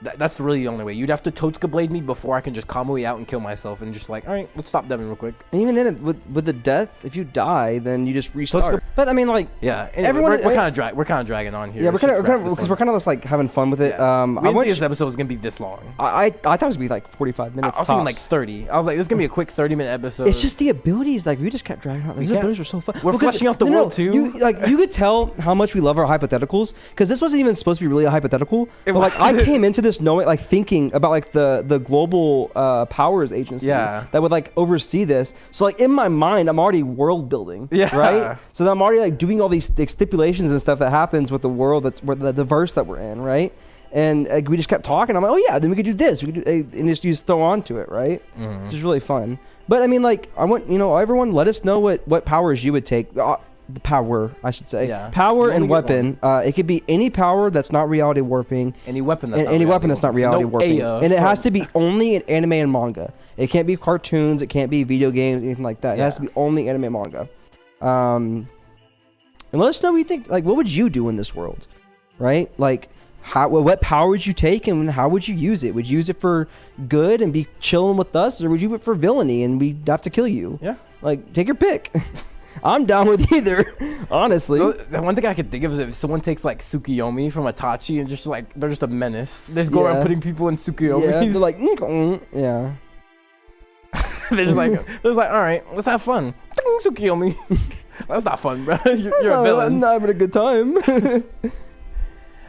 that's really the only way. You'd have to Totsuka blade me before I can just Kamui out and kill myself and just like, all right, let's stop Devin real quick. And even then, with the death, if you die, then you just restart. But I mean, like, yeah, anyway, we're kind of dragging on here. Yeah, we're kind of just like having fun with it. Yeah. I didn't think this episode was gonna be this long. I thought it was gonna be like 45 minutes. I was thinking like 30. I was like, this is gonna be a quick 30-minute episode. It's just the abilities. Like we just kept dragging out. Like, the abilities were so fun. We're fleshing out the world too. You could tell how much we love our hypotheticals because this wasn't even supposed to be really a hypothetical. But like I came into this knowing, like thinking about like the global powers agency that would like oversee this. So like in my mind, I'm already world building. Yeah. Right. So I'm already like doing all these stipulations and stuff that happens with the world the verse that we're in, right? And we just kept talking. I'm like, oh yeah, then we could do this. We could do, and just throw onto it, right? Mm-hmm. Which is really fun. But I mean, like I want everyone let us know what powers you would take. The power, I should say. Yeah. Power and weapon. It could be any power that's not reality warping. Any weapon that's not reality warping. And it has to be only in anime and manga. It can't be cartoons. It can't be video games, anything like that. It has to be only anime and manga. And let us know what you think. Like, what would you do in this world, right? Like, what power would you take and how would you use it? Would you use it for good and be chilling with us, or would you use it for villainy and we'd have to kill you? Yeah. Like, take your pick. I'm down with either, honestly. The one thing I could think of is if someone takes like Tsukiyomi from Itachi and just like they're just a menace. They just go around putting people in Tsukiyomi. Yeah, they're like, yeah. they're just like, all right, let's have fun. Tsukiyomi. That's not fun, bro. You're a villain. I'm not having a good time.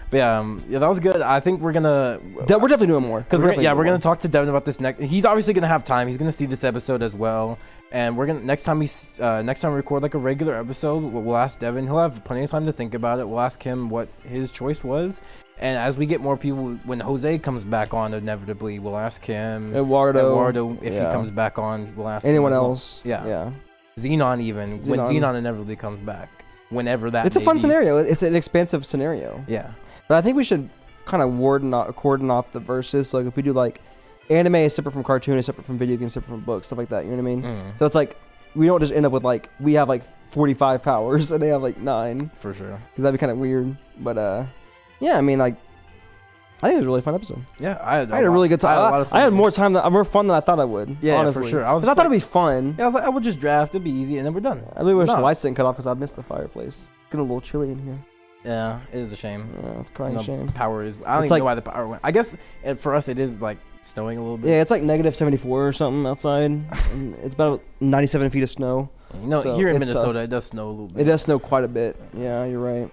But yeah, that was good. I think we're gonna. We're definitely doing more. We're gonna talk to Devin about this next. He's obviously gonna have time. He's gonna see this episode as well, and we're gonna next time we record like a regular episode, we'll ask Devin. He'll have plenty of time to think about it. We'll ask him what his choice was, and as we get more people, when Jose comes back on, inevitably we'll ask him. Eduardo, if he comes back on, we'll ask anyone else. Well. Yeah. Xenon when Xenon inevitably comes back, whenever that. It's a fun scenario. It's an expansive scenario. Yeah. But I think we should kind of cordon off the verses. So like if we do like anime is separate from cartoon, is separate from video games, separate from books, stuff like that. You know what I mean? Mm. So it's like we don't just end up with like we have like 45 powers and they have like 9. For sure. Because that'd be kind of weird. But yeah, I mean like I think it was a really fun episode. Yeah, I had a really good time. I had more fun than I thought I would. Yeah, honestly. For sure. I thought it'd be fun. Yeah, I was like, I would just draft, it'd be easy, and then we're done. I really wish the lights didn't cut off because I missed the fireplace. Getting a little chilly in here. Yeah, it is a shame. Yeah, it's crying shame. Power is. I don't even know why the power went. I guess for us it is like snowing a little bit. Yeah, it's like -74 or something outside. And it's about 97 feet of snow. So here in Minnesota it does snow a little bit. It does snow quite a bit. Yeah, you're right.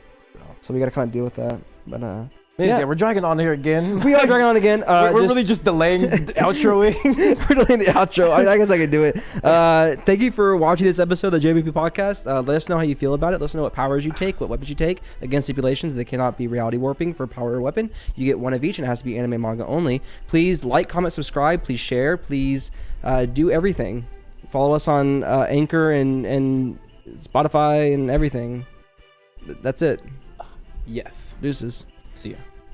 So we got to kind of deal with that. But yeah, we're dragging on here again. We are dragging on again. We're really just delaying the outroing. We're delaying the outro. I guess I can do it. Thank you for watching this episode of the JBP Podcast. Let us know how you feel about it. Let us know what powers you take, what weapons you take. Against stipulations, they cannot be reality warping for power or weapon. You get one of each, and it has to be anime manga only. Please like, comment, subscribe. Please share. Please do everything. Follow us on Anchor and Spotify and everything. That's it. Yes. Deuces. See ya.